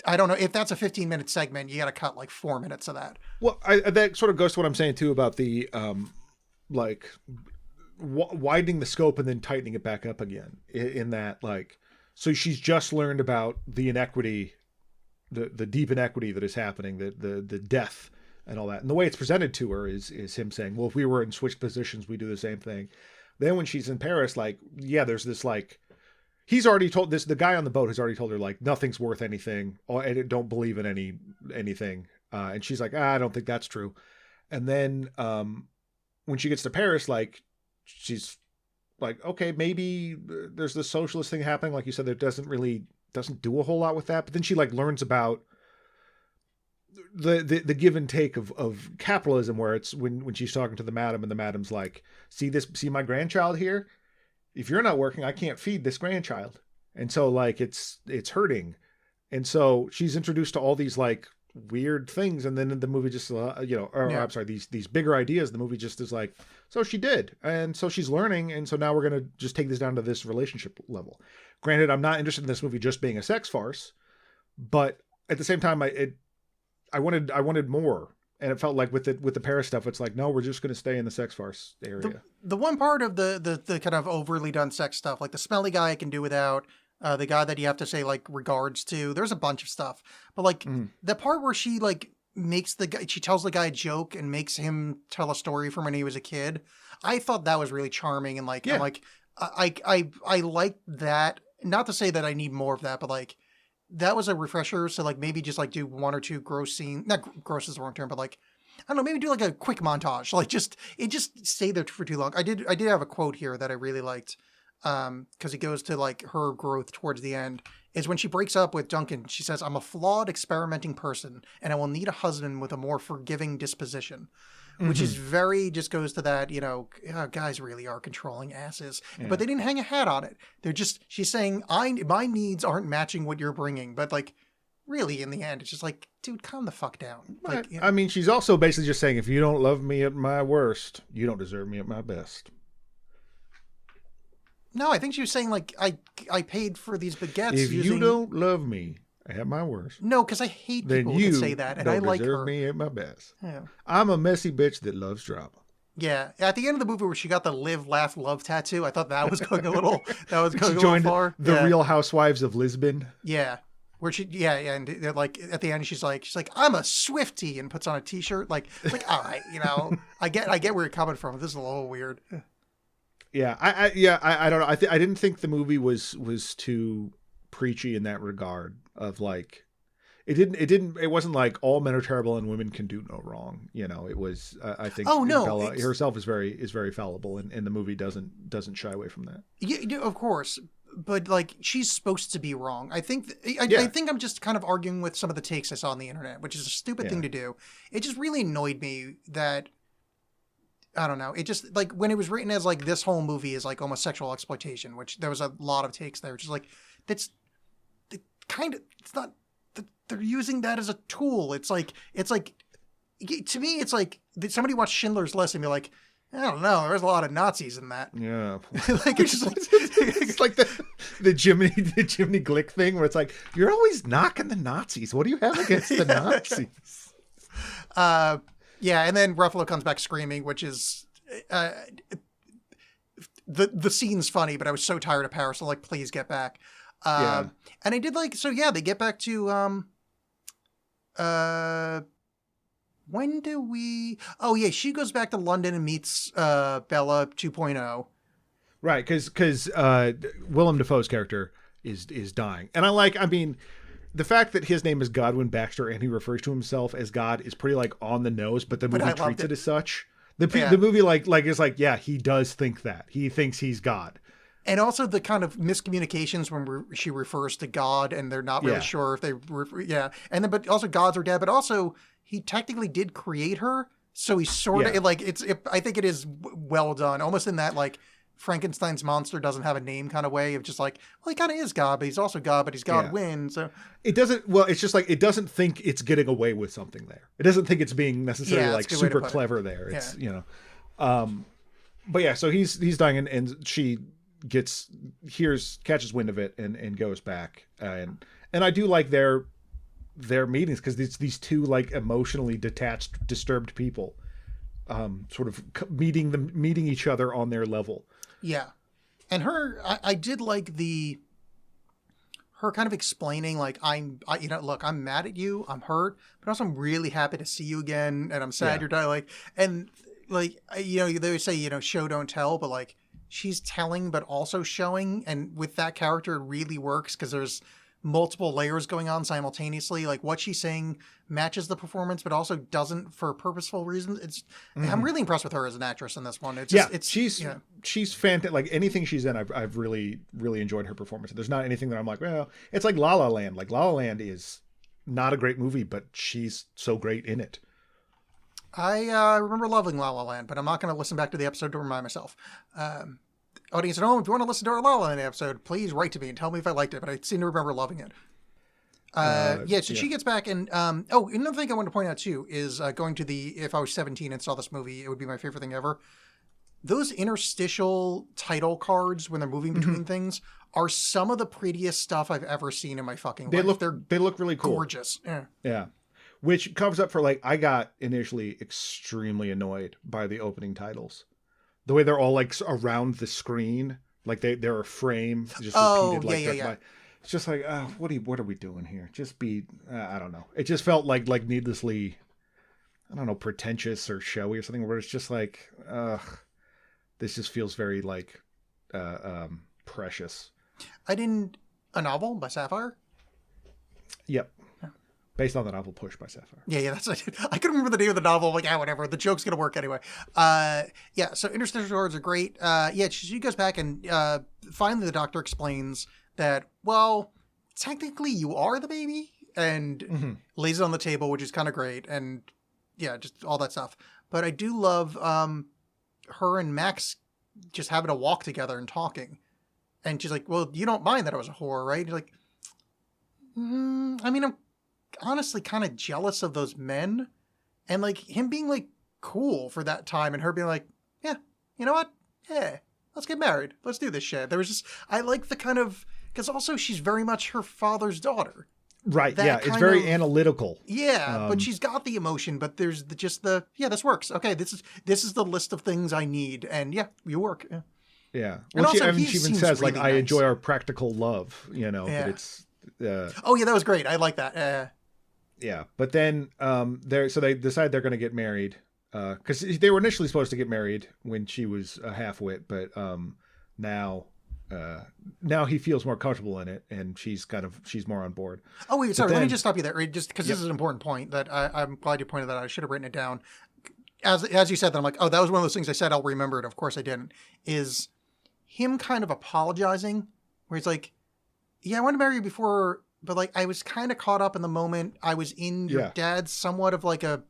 I don't know if that's a 15-minute segment. You got to cut like 4 minutes of that. Well, that sort of goes to what I'm saying too about the widening the scope and then tightening it back up again, in that, like, so she's just learned about the inequity, the deep inequity that is happening, the death and all that. And the way it's presented to her is him saying, well, if we were in switched positions, we do the same thing. Then when she's in Paris, like, yeah, there's this, like, he's already told this, the guy on the boat has already told her, like, nothing's worth anything, or don't believe in anything. And she's like, I don't think that's true. And then when she gets to Paris, like, she's like, okay, maybe there's this socialist thing happening. Like you said, there doesn't do a whole lot with that. But then she like learns about the give and take of capitalism, where it's when she's talking to the madam, and the madam's like, see my grandchild here? If you're not working, I can't feed this grandchild. And so like, it's hurting. And so she's introduced to all these like weird things, and then in the movie just I'm sorry, these bigger ideas, the movie just is like, so she did, and so she's learning, and so now we're gonna just take this down to this relationship level. Granted, I'm not interested in this movie just being a sex farce, but at the same time, I wanted more, and it felt like with the Paris stuff, it's like, no, we're just gonna stay in the sex farce area. The one part of the kind of overly done sex stuff, like the smelly guy I can do without. The guy that you have to say like regards to, there's a bunch of stuff, but like the part where she like she tells the guy a joke and makes him tell a story from when he was a kid. I thought that was really charming. And like, I'm like, I like that. Not to say that I need more of that, but like that was a refresher. So like maybe just like do 1 or 2 gross scenes, not gross is the wrong term, but like, I don't know, maybe do like a quick montage. Like it just stayed there for too long. I did have a quote here that I really liked. Because it goes to like her growth towards the end, is when she breaks up with Duncan. She says, I'm a flawed experimenting person, and I will need a husband with a more forgiving disposition, which is just goes to that, guys really are controlling asses, but they didn't hang a hat on it. She's saying, my needs aren't matching what you're bringing, but like, really in the end, it's just like, dude, calm the fuck down. Like, I mean, she's also basically just saying, if you don't love me at my worst, you don't deserve me at my best. No, I think she was saying, like, I paid for these baguettes. If you don't love me At my worst. No, because I hate Then people who you can say that, and don't I like deserve her. me at my best. Yeah. I'm a messy bitch that loves drama. Yeah, at the end of the movie where she got the live, laugh, love tattoo, I thought that was going a little, She a little joined far. the Yeah. Real Housewives of Lisbon. Yeah. Where yeah, and they're like, at the end, she's like, I'm a Swiftie, and puts on a t-shirt. Like, all right, I get where you're coming from. This is a little weird. Yeah, I don't know. I didn't think the movie was too preachy in that regard of like, it wasn't like all men are terrible and women can do no wrong. It was, I think Bella herself is very fallible, and the movie doesn't shy away from that. Yeah, of course. But like, she's supposed to be wrong. I think I think I'm just kind of arguing with some of the takes I saw on the internet, which is a stupid thing to do. It just really annoyed me that, I don't know. It just, like, when it was written as like, this whole movie is like almost sexual exploitation, which there was a lot of takes there, which is like, it's not, they're using that as a tool. It's like, to me, it's like, did somebody watch Schindler's List and be like, I don't know, there's a lot of Nazis in that. Yeah. Like, it's just like, it's like the Jiminy Glick thing where it's like, you're always knocking the Nazis. What do you have against the Nazis? Yeah, and then Ruffalo comes back screaming, which is the scene's funny, but I was so tired of Paris, so like, please get back. And I did like, so yeah, they get back to when do we? Oh yeah, she goes back to London and meets Bella 2.0. Right, because Willem Dafoe's character is dying, and I mean, the fact that his name is Godwin Baxter and he refers to himself as God is pretty like on the nose, but the movie treats it as such. The movie like is like, yeah, he does think that. He thinks he's God. And also the kind of miscommunications when she refers to God and they're not really sure if they and then but also gods are dead, but also he technically did create her, so he's sort of like I think it is well done, almost in that like Frankenstein's monster doesn't have a name kind of way of just like, well, he kind of is God, but he's also God, but he's Godwin. So it doesn't. Well, it's just like it doesn't think it's getting away with something there. It doesn't think it's being necessarily like super clever there. It's but yeah. So he's dying, and she catches wind of it and goes back, and I do like their meetings because these two like emotionally detached, disturbed people, sort of meeting each other on their level. Yeah. And I did like her kind of explaining like, look, I'm mad at you, I'm hurt, but also I'm really happy to see you again, and I'm sad you're dying. Like, and like, they say, show don't tell, but like, she's telling but also showing, and with that character it really works because there's multiple layers going on simultaneously. Like, what she's saying matches the performance but also doesn't for purposeful reasons. I'm really impressed with her as an actress in this one. She's fantastic. Like, anything she's in, I've really enjoyed her performance. There's not anything that I'm like, well, it's like La La Land. Like, La La Land is not a great movie, but she's so great in it. I remember loving La La Land, but I'm not going to listen back to the episode to remind myself. Audience at home, if you want to listen to our La La Land episode, please write to me and tell me if I liked it, but I seem to remember loving it. She gets back, and another thing I want to point out too is going to if I was 17 and saw this movie, it would be my favorite thing ever. Those interstitial title cards when they're moving between things are some of the prettiest stuff I've ever seen in my fucking life. They look really cool. Gorgeous. Yeah. Which comes up for like, I got initially extremely annoyed by the opening titles. The way they're all like around the screen, like they're a frame, just repeated. Yeah. It's just like, what are we doing here? Just be, I don't know. It just felt like needlessly, I don't know, pretentious or showy or something. Where it's just like, this just feels very like precious. A novel by Sapphire. Yep. Based on the novel Push by Sapphire. Yeah, that's I couldn't remember the name of the novel. I'm like, whatever. The joke's gonna work anyway. So interstitial cards are great. She goes back and finally the doctor explains that, well, technically you are the baby, and lays it on the table, which is kind of great, and just all that stuff. But I do love her and Max just having a walk together and talking, and she's like, well, you don't mind that I was a whore, right? And you're like, I mean, I'm honestly kind of jealous of those men, and like him being like cool for that time, and her being like, yeah, you know what? Yeah, let's get married. Let's do this shit. There was just, I like the kind of, because also she's very much her father's daughter. Right. that Yeah. It's kind very of- analytical. Yeah, but she's got the emotion, but there's this works. Okay, this is the list of things I need, and yeah, you work. Yeah. Yeah. And Well, also, she he even seems says like, really I nice. enjoy our practical love, Yeah. but it's, Oh yeah, that was great. I like that. yeah. But then, they decide they're going to get married, cause they were initially supposed to get married when she was a half-wit, but, now he feels more comfortable in it, and she's more on board. Oh wait, sorry. Let me then- just stop you there, right? Just because this is an important point that I'm glad you pointed that out. I should have written it down. As you said that, I'm like, oh, that was one of those things I said I'll remember it. Of course I didn't. Is him kind of apologizing, where he's like, yeah, I wanted to marry you before, but like I was kind of caught up in the moment. I was in your dad's somewhat of like a,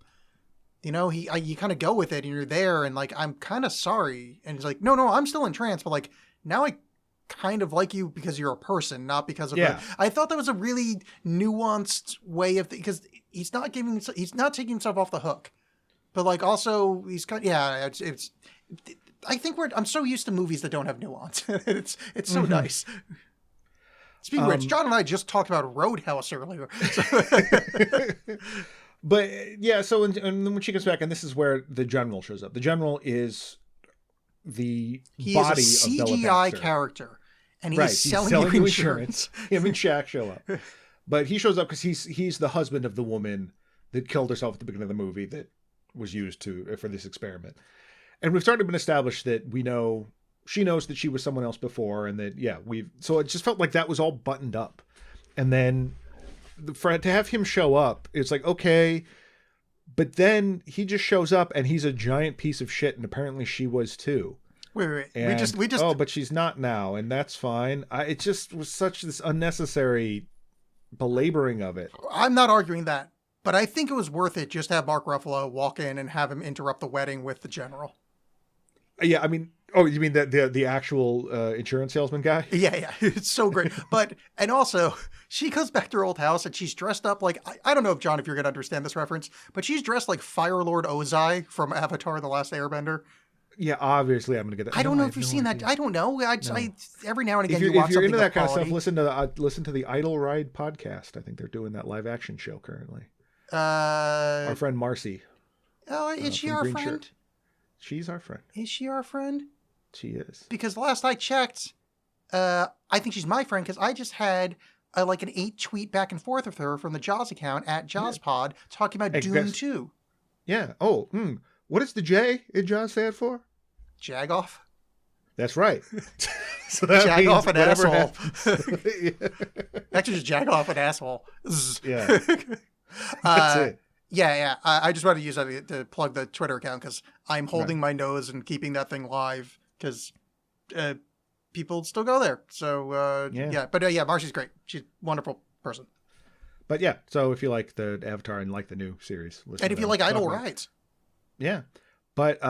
you kind of go with it and you're there, and like I'm kind of sorry. And he's like, no, I'm still in trance, but like now I kind of like you because you're a person, not because of I thought that was a really nuanced way of because he's not taking himself off the hook, but like also he's kind it's I think I'm so used to movies that don't have nuance. it's so nice. Speaking of which, John and I just talked about Roadhouse earlier. But yeah, so and then when she gets back, and this is where the general shows up. The general is the body is a of Bella CGI Baxter. character, and Right, he's he's selling selling you you insurance. Him and Shaq show up, but he shows up because he's the husband of the woman that killed herself at the beginning of the movie that was used for this experiment. And we've started been established that she knows that she was someone else before, and that so it just felt like that was all buttoned up. And then to have him show up, it's like, okay, but then he just shows up and he's a giant piece of shit, and apparently she was too. Wait. And, we just. Oh, but she's not now, and that's fine. It just was such this unnecessary belaboring of it. I'm not arguing that, but I think it was worth it just to have Mark Ruffalo walk in and have him interrupt the wedding with the general. Yeah, I mean, oh, you mean the actual insurance salesman guy? Yeah, it's so great. And also, she goes back to her old house and she's dressed up like, I don't know if John, if you're going to understand this reference, but she's dressed like Fire Lord Ozai from Avatar: The Last Airbender. Yeah, obviously I'm going to get that. I don't know if you've seen that. I don't know. I every now and again if you watch you're something into that kind quality. of stuff, listen to the Idle Ride podcast. I think they're doing that live action show currently. Our friend Marcy. Oh, is she our Green friend? Shirt. She's our friend. Is she our friend? She is. Because last I checked, I think she's my friend because I just had like an 8-tweet back and forth with her from the Jaws account at JawsPod talking about Dune 2. Yeah. Oh, what does the J in Jaws stand for? Jagoff. That's right. So that Jag off an asshole. Actually, just jag off an asshole. Yeah. That's it. Yeah. I just wanted to use that to plug the Twitter account because I'm holding my nose and keeping that thing live because people still go there. So, yeah. But Marcy's great. She's a wonderful person. But yeah, so if you like the Avatar and like the new series. And if you like Idle Rides. Yeah. But, no,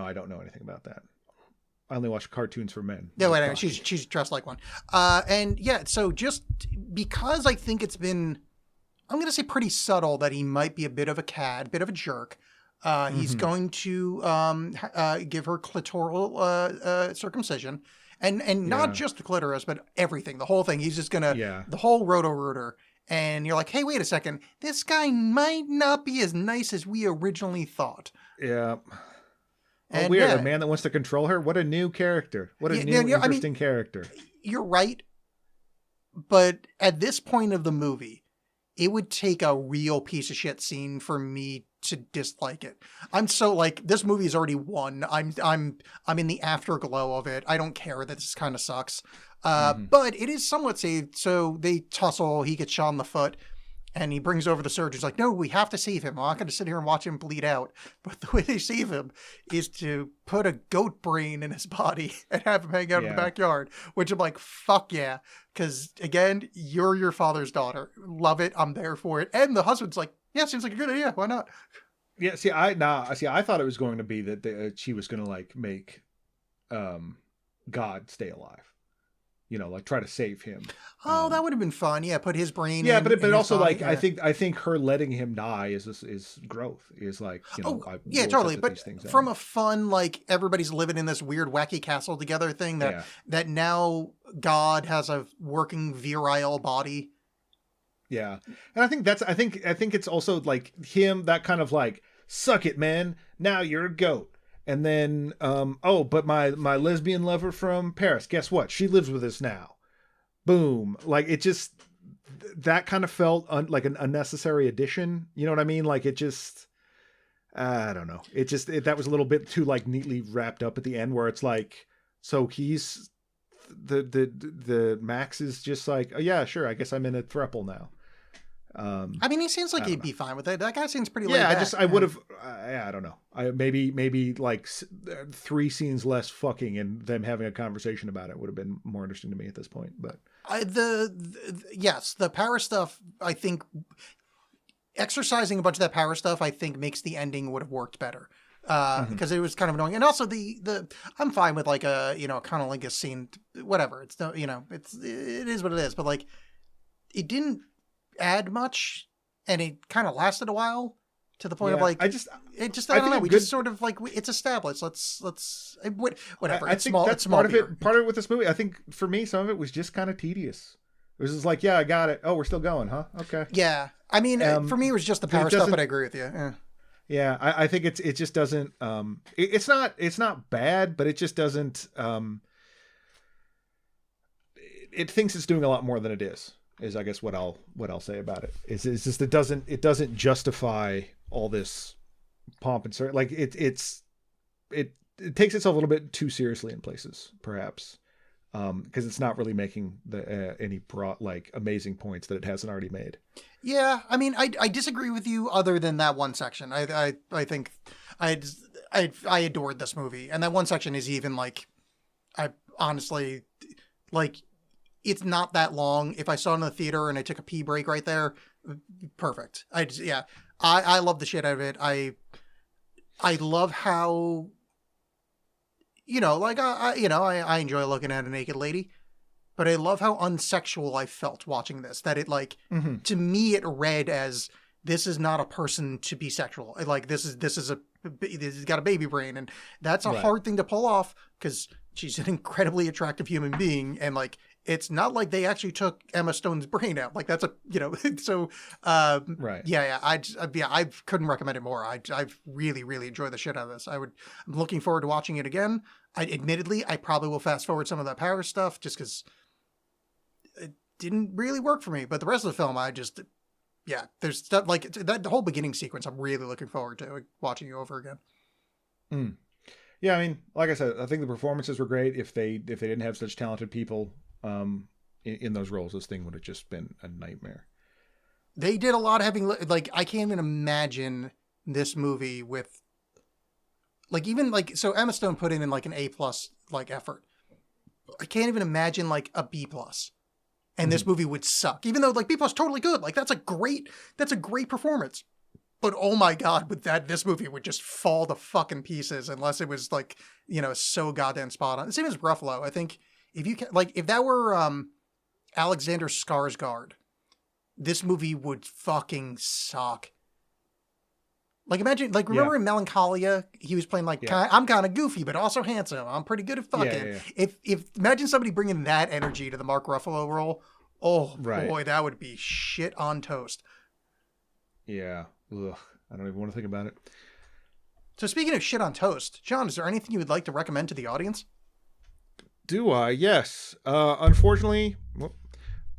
I don't know anything about that. I only watch cartoons for men. No, wait, she's dressed like one. And yeah, so just because I think it's been, I'm going to say pretty subtle that he might be a bit of a cad, bit of a jerk. He's going to give her clitoral circumcision. And not just the clitoris, but everything, the whole thing. He's just going to, the whole roto-rooter. And you're like, hey, wait a second. This guy might not be as nice as we originally thought. Yeah. And weird. A man that wants to control her? What a new character. What a new, interesting character. You're right. But at this point of the movie, it would take a real piece of shit scene for me to dislike it. I'm so like, this movie has already won. I'm in the afterglow of it. I don't care that this kind of sucks. But it is somewhat saved. So they tussle. He gets shot in the foot. And he brings over the surgeon. He's like, no, we have to save him. I'm not going to sit here and watch him bleed out. But the way they save him is to put a goat brain in his body and have him hang out in the backyard. Which I'm like, fuck yeah. Because, again, you're your father's daughter. Love it. I'm there for it. And the husband's like, yeah, seems like a good idea. Why not? Yeah, I thought it was going to be that she was going to, like, make God stay alive. You know, like try to save him. Oh, that would have been fun. Yeah, put his brain. Yeah, in, but in also body. like I think her letting him die is growth. Is like Totally. But from a fun like everybody's living in this weird wacky castle together thing that now God has a working virile body Yeah. And I think it's also like him, that kind of like, suck it, man. Now you're a goat. And then, oh, but my lesbian lover from Paris, guess what? She lives with us now. Boom. Like, it just, that kind of felt like an unnecessary addition. You know what I mean? Like, it just, I don't know. That was a little bit too like neatly wrapped up at the end, where it's like, so he's the Max is just like, oh yeah, sure, I guess I'm in a throuple now. I mean, he seems like he'd be fine with it. That guy seems pretty laid Yeah, back. I would have. I don't know. Maybe like 3 scenes less fucking and them having a conversation about it would have been more interesting to me at this point. But yes, the power stuff. I think exercising a bunch of that power stuff, I think, makes the ending would have worked better. Because it was kind of annoying, and also the I'm fine with like a cunnilingus scene, whatever. It's no, it is what it is. But like, it didn't add much, and it kind of lasted a while to the point of like, I don't know. We just sort of like, it's established. Let's whatever. I think that's part of it. Part of it with this movie, I think for me, some of it was just kind of tedious. It was just like, yeah, I got it. Oh, we're still going, huh? Okay. Yeah, I mean, for me, it was just the power stuff, but I agree with you. Yeah. Yeah, I think it just doesn't. It's not bad, but it just doesn't. It thinks it's doing a lot more than it is. Is I guess what I'll say about it. It's just it doesn't justify all this pomp and circumstance. Like it takes itself a little bit too seriously in places, perhaps, because it's not really making any broad, like, amazing points that it hasn't already made. Yeah, I mean, I disagree with you other than that one section. I think I adored this movie, and that one section is even like, I honestly, like, it's not that long. If I saw it in the theater and I took a pee break right there, perfect. I love the shit out of it. I love how, like, I enjoy looking at a naked lady. But I love how unsexual I felt watching this. That it, like, to me, it read as, this is not a person to be sexual. Like, this is got a baby brain, and that's a hard thing to pull off because she's an incredibly attractive human being, and like, it's not like they actually took Emma Stone's brain out. Like, that's a so right. Yeah. I couldn't recommend it more. I've really enjoyed the shit out of this. I'm looking forward to watching it again. Admittedly, I probably will fast forward some of that power stuff just because it didn't really work for me. But the rest of the film, there's stuff like that. The whole beginning sequence, I'm really looking forward to watching you over again. Yeah, I mean, like I said, I think the performances were great. If they didn't have such talented people in those roles, this thing would have just been a nightmare. They did a lot of having, like, I can't even imagine this movie with, like, even like, so Emma Stone put in like an A+ like effort. I can't even imagine like a B+. And this movie would suck, even though like B+ totally good. Like, that's a great performance. But oh my God, with that, this movie would just fall to fucking pieces unless it was like, so goddamn spot on. The same as Ruffalo. I think if that were Alexander Skarsgård, this movie would fucking suck. Like, imagine, like, remember in Melancholia, he was playing like, I'm kind of goofy, but also handsome. I'm pretty good at fucking. Yeah. If imagine somebody bringing that energy to the Mark Ruffalo role. Oh boy, that would be shit on toast. Yeah. Ugh. I don't even want to think about it. So speaking of shit on toast, John, is there anything you would like to recommend to the audience? Do I? Yes. Unfortunately,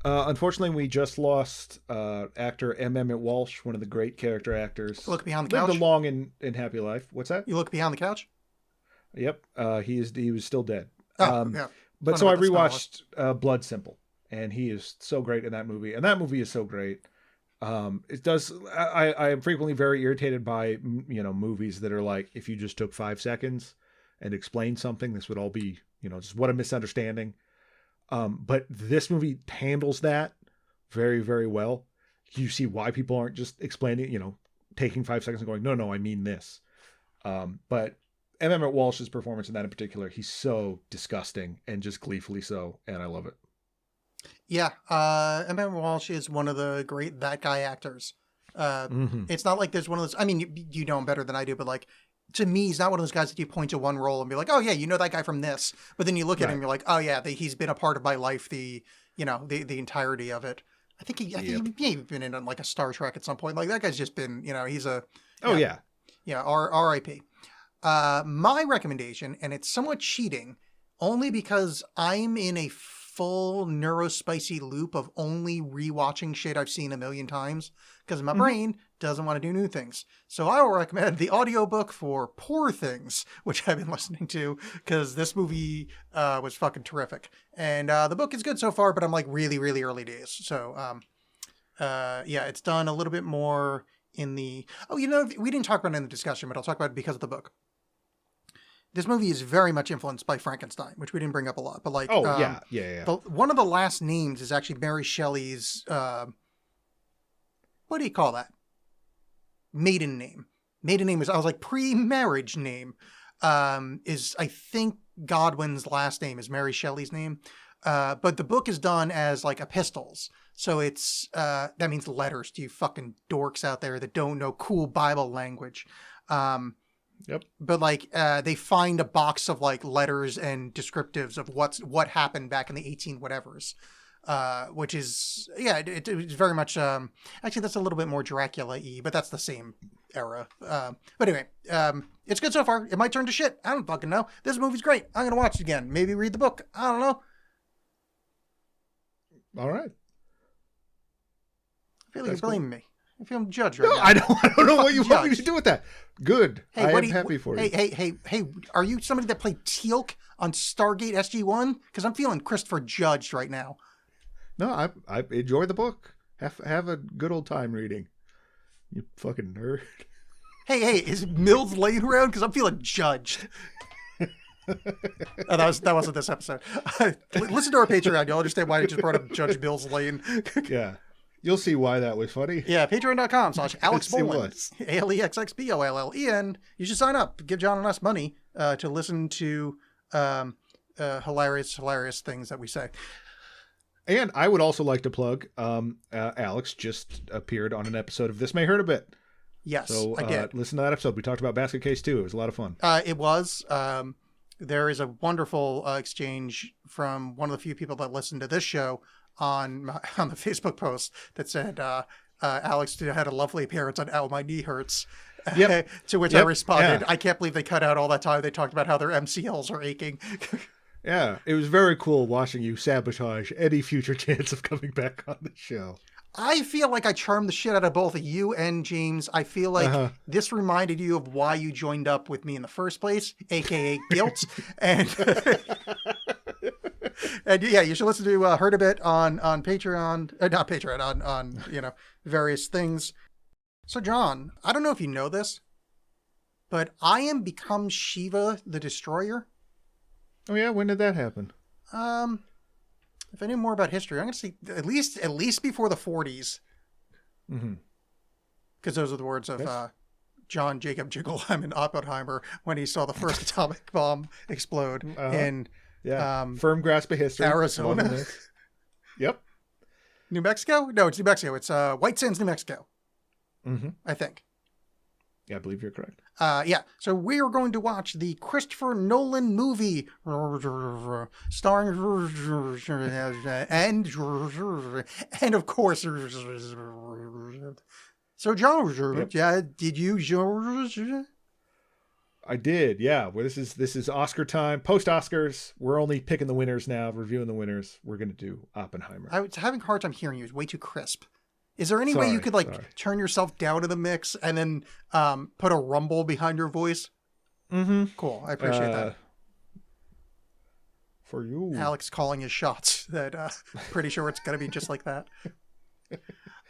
we just lost actor M. Emmett Walsh, one of the great character actors. Look behind the couch. Lived a long and happy life. What's that? You look behind the couch? Yep. He was still dead. Yeah. But so I rewatched Blood Simple, and he is so great in that movie. And that movie is so great. It does. I am frequently very irritated by, movies that are like, if you just took 5 seconds and explained something, this would all be, just what a misunderstanding. But this movie handles that very, very well. You see why people aren't just explaining, taking 5 seconds and going, no, I mean this. But M. Emmett Walsh's performance in that in particular, he's so disgusting and just gleefully so, and I love it. Yeah, M. Emmett Walsh is one of the great that guy actors. It's not like there's one of those. I mean, you know him better than I do, but like, to me, he's not one of those guys that you point to one role and be like, oh yeah, you know that guy from this. But then you look at him, you're like, oh yeah, he's been a part of my life the entirety of it. I think he may have been in like a Star Trek at some point. Like that guy's just been, he's a. Oh yeah. Yeah. R.I.P. My recommendation, and it's somewhat cheating, only because I'm in a full neurospicy loop of only rewatching shit I've seen a million times because my brain doesn't want to do new things. So I will recommend the audiobook for Poor Things, which I've been listening to because this movie was fucking terrific. And the book is good so far, but I'm like really, really early days. So it's done a little bit more in the... Oh, we didn't talk about it in the discussion, but I'll talk about it because of the book. This movie is very much influenced by Frankenstein, which we didn't bring up a lot. But like, yeah. One of the last names is actually Mary Shelley's. What do you call that? Maiden name. Maiden name I was like pre-marriage name. Is I think Godwin's last name is Mary Shelley's name. But the book is done as like epistles. So it's that means letters to you fucking dorks out there that don't know cool Bible language. Yep. But like they find a box of like letters and descriptives of what happened back in the 18 whatevers, which is it's very much actually that's a little bit more Dracula-y, but that's the same era. But anyway, it's good so far. It might turn to shit. I don't fucking know. This movie's great. I'm gonna watch it again. Maybe read the book. I don't know. All right. I feel like you're blaming me. I feel I'm judged right no, now. I don't know what you want me to do with that. Good. Hey, I am happy for you. Hey, are you somebody that played Teal'c on Stargate SG-1? Because I'm feeling Christopher judged right now. No, I enjoy the book. Have a good old time reading. You fucking nerd. Hey, is Mills laying around? Because I'm feeling judged. Oh, that wasn't this episode. Listen to our Patreon. You'll understand why I just brought up Judge Mills Lane. Yeah. You'll see why that was funny. Yeah, patreon.com/AlexBollen. ALEXXBOLLEN. You should sign up. Give John and us money to listen to hilarious things that we say. And I would also like to plug, Alex just appeared on an episode of This May Hurt a Bit. Yes, so, I did. Listen to that episode. We talked about Basket Case 2. It was a lot of fun. It was. There is a wonderful exchange from one of the few people that listen to this show on the Facebook post that said Alex had a lovely appearance on Ow, My Knee Hurts. Yep. To which I responded, I can't believe they cut out all that time they talked about how their MCLs are aching. Yeah, it was very cool watching you sabotage any future chance of coming back on the show. I feel like I charmed the shit out of both of you and James. I feel like this reminded you of why you joined up with me in the first place, aka guilt. And and yeah, you should listen to Heard a Bit on Patreon, not Patreon, on various things. So John, I don't know if you know this, but I am become Shiva the Destroyer. Oh yeah, when did that happen? If I knew more about history, I'm going to say at least before the 40s. Mm-hmm. Because those are the words of John Jacob Jingleheimer in Oppenheimer when he saw the first atomic bomb explode in firm grasp of history. Arizona. Yep. New Mexico? No, it's New Mexico. It's White Sands, New Mexico. Mm-hmm. I think. Yeah, I believe you're correct. So we are going to watch the Christopher Nolan movie starring and of course so John, did you? I did, yeah. Well, this is Oscar time, post Oscars. We're only picking the winners now, reviewing the winners. We're going to do Oppenheimer. I was having a hard time hearing you. It's way too crisp. Is there any way you could turn yourself down to the mix and then put a rumble behind your voice? Mm-hmm. Cool. I appreciate that. For you. Alex calling his shots. That pretty sure it's going to be just like that.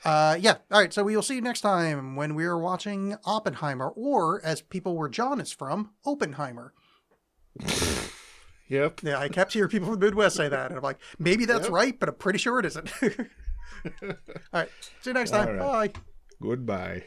All right. So we will see you next time when we are watching Oppenheimer, or as people where John is from, Oppenheimer. Yep. Yeah, I kept hearing people from the Midwest say that. And I'm like, maybe that's right, but I'm pretty sure it isn't. All right. See you next time. Right. Bye. Goodbye.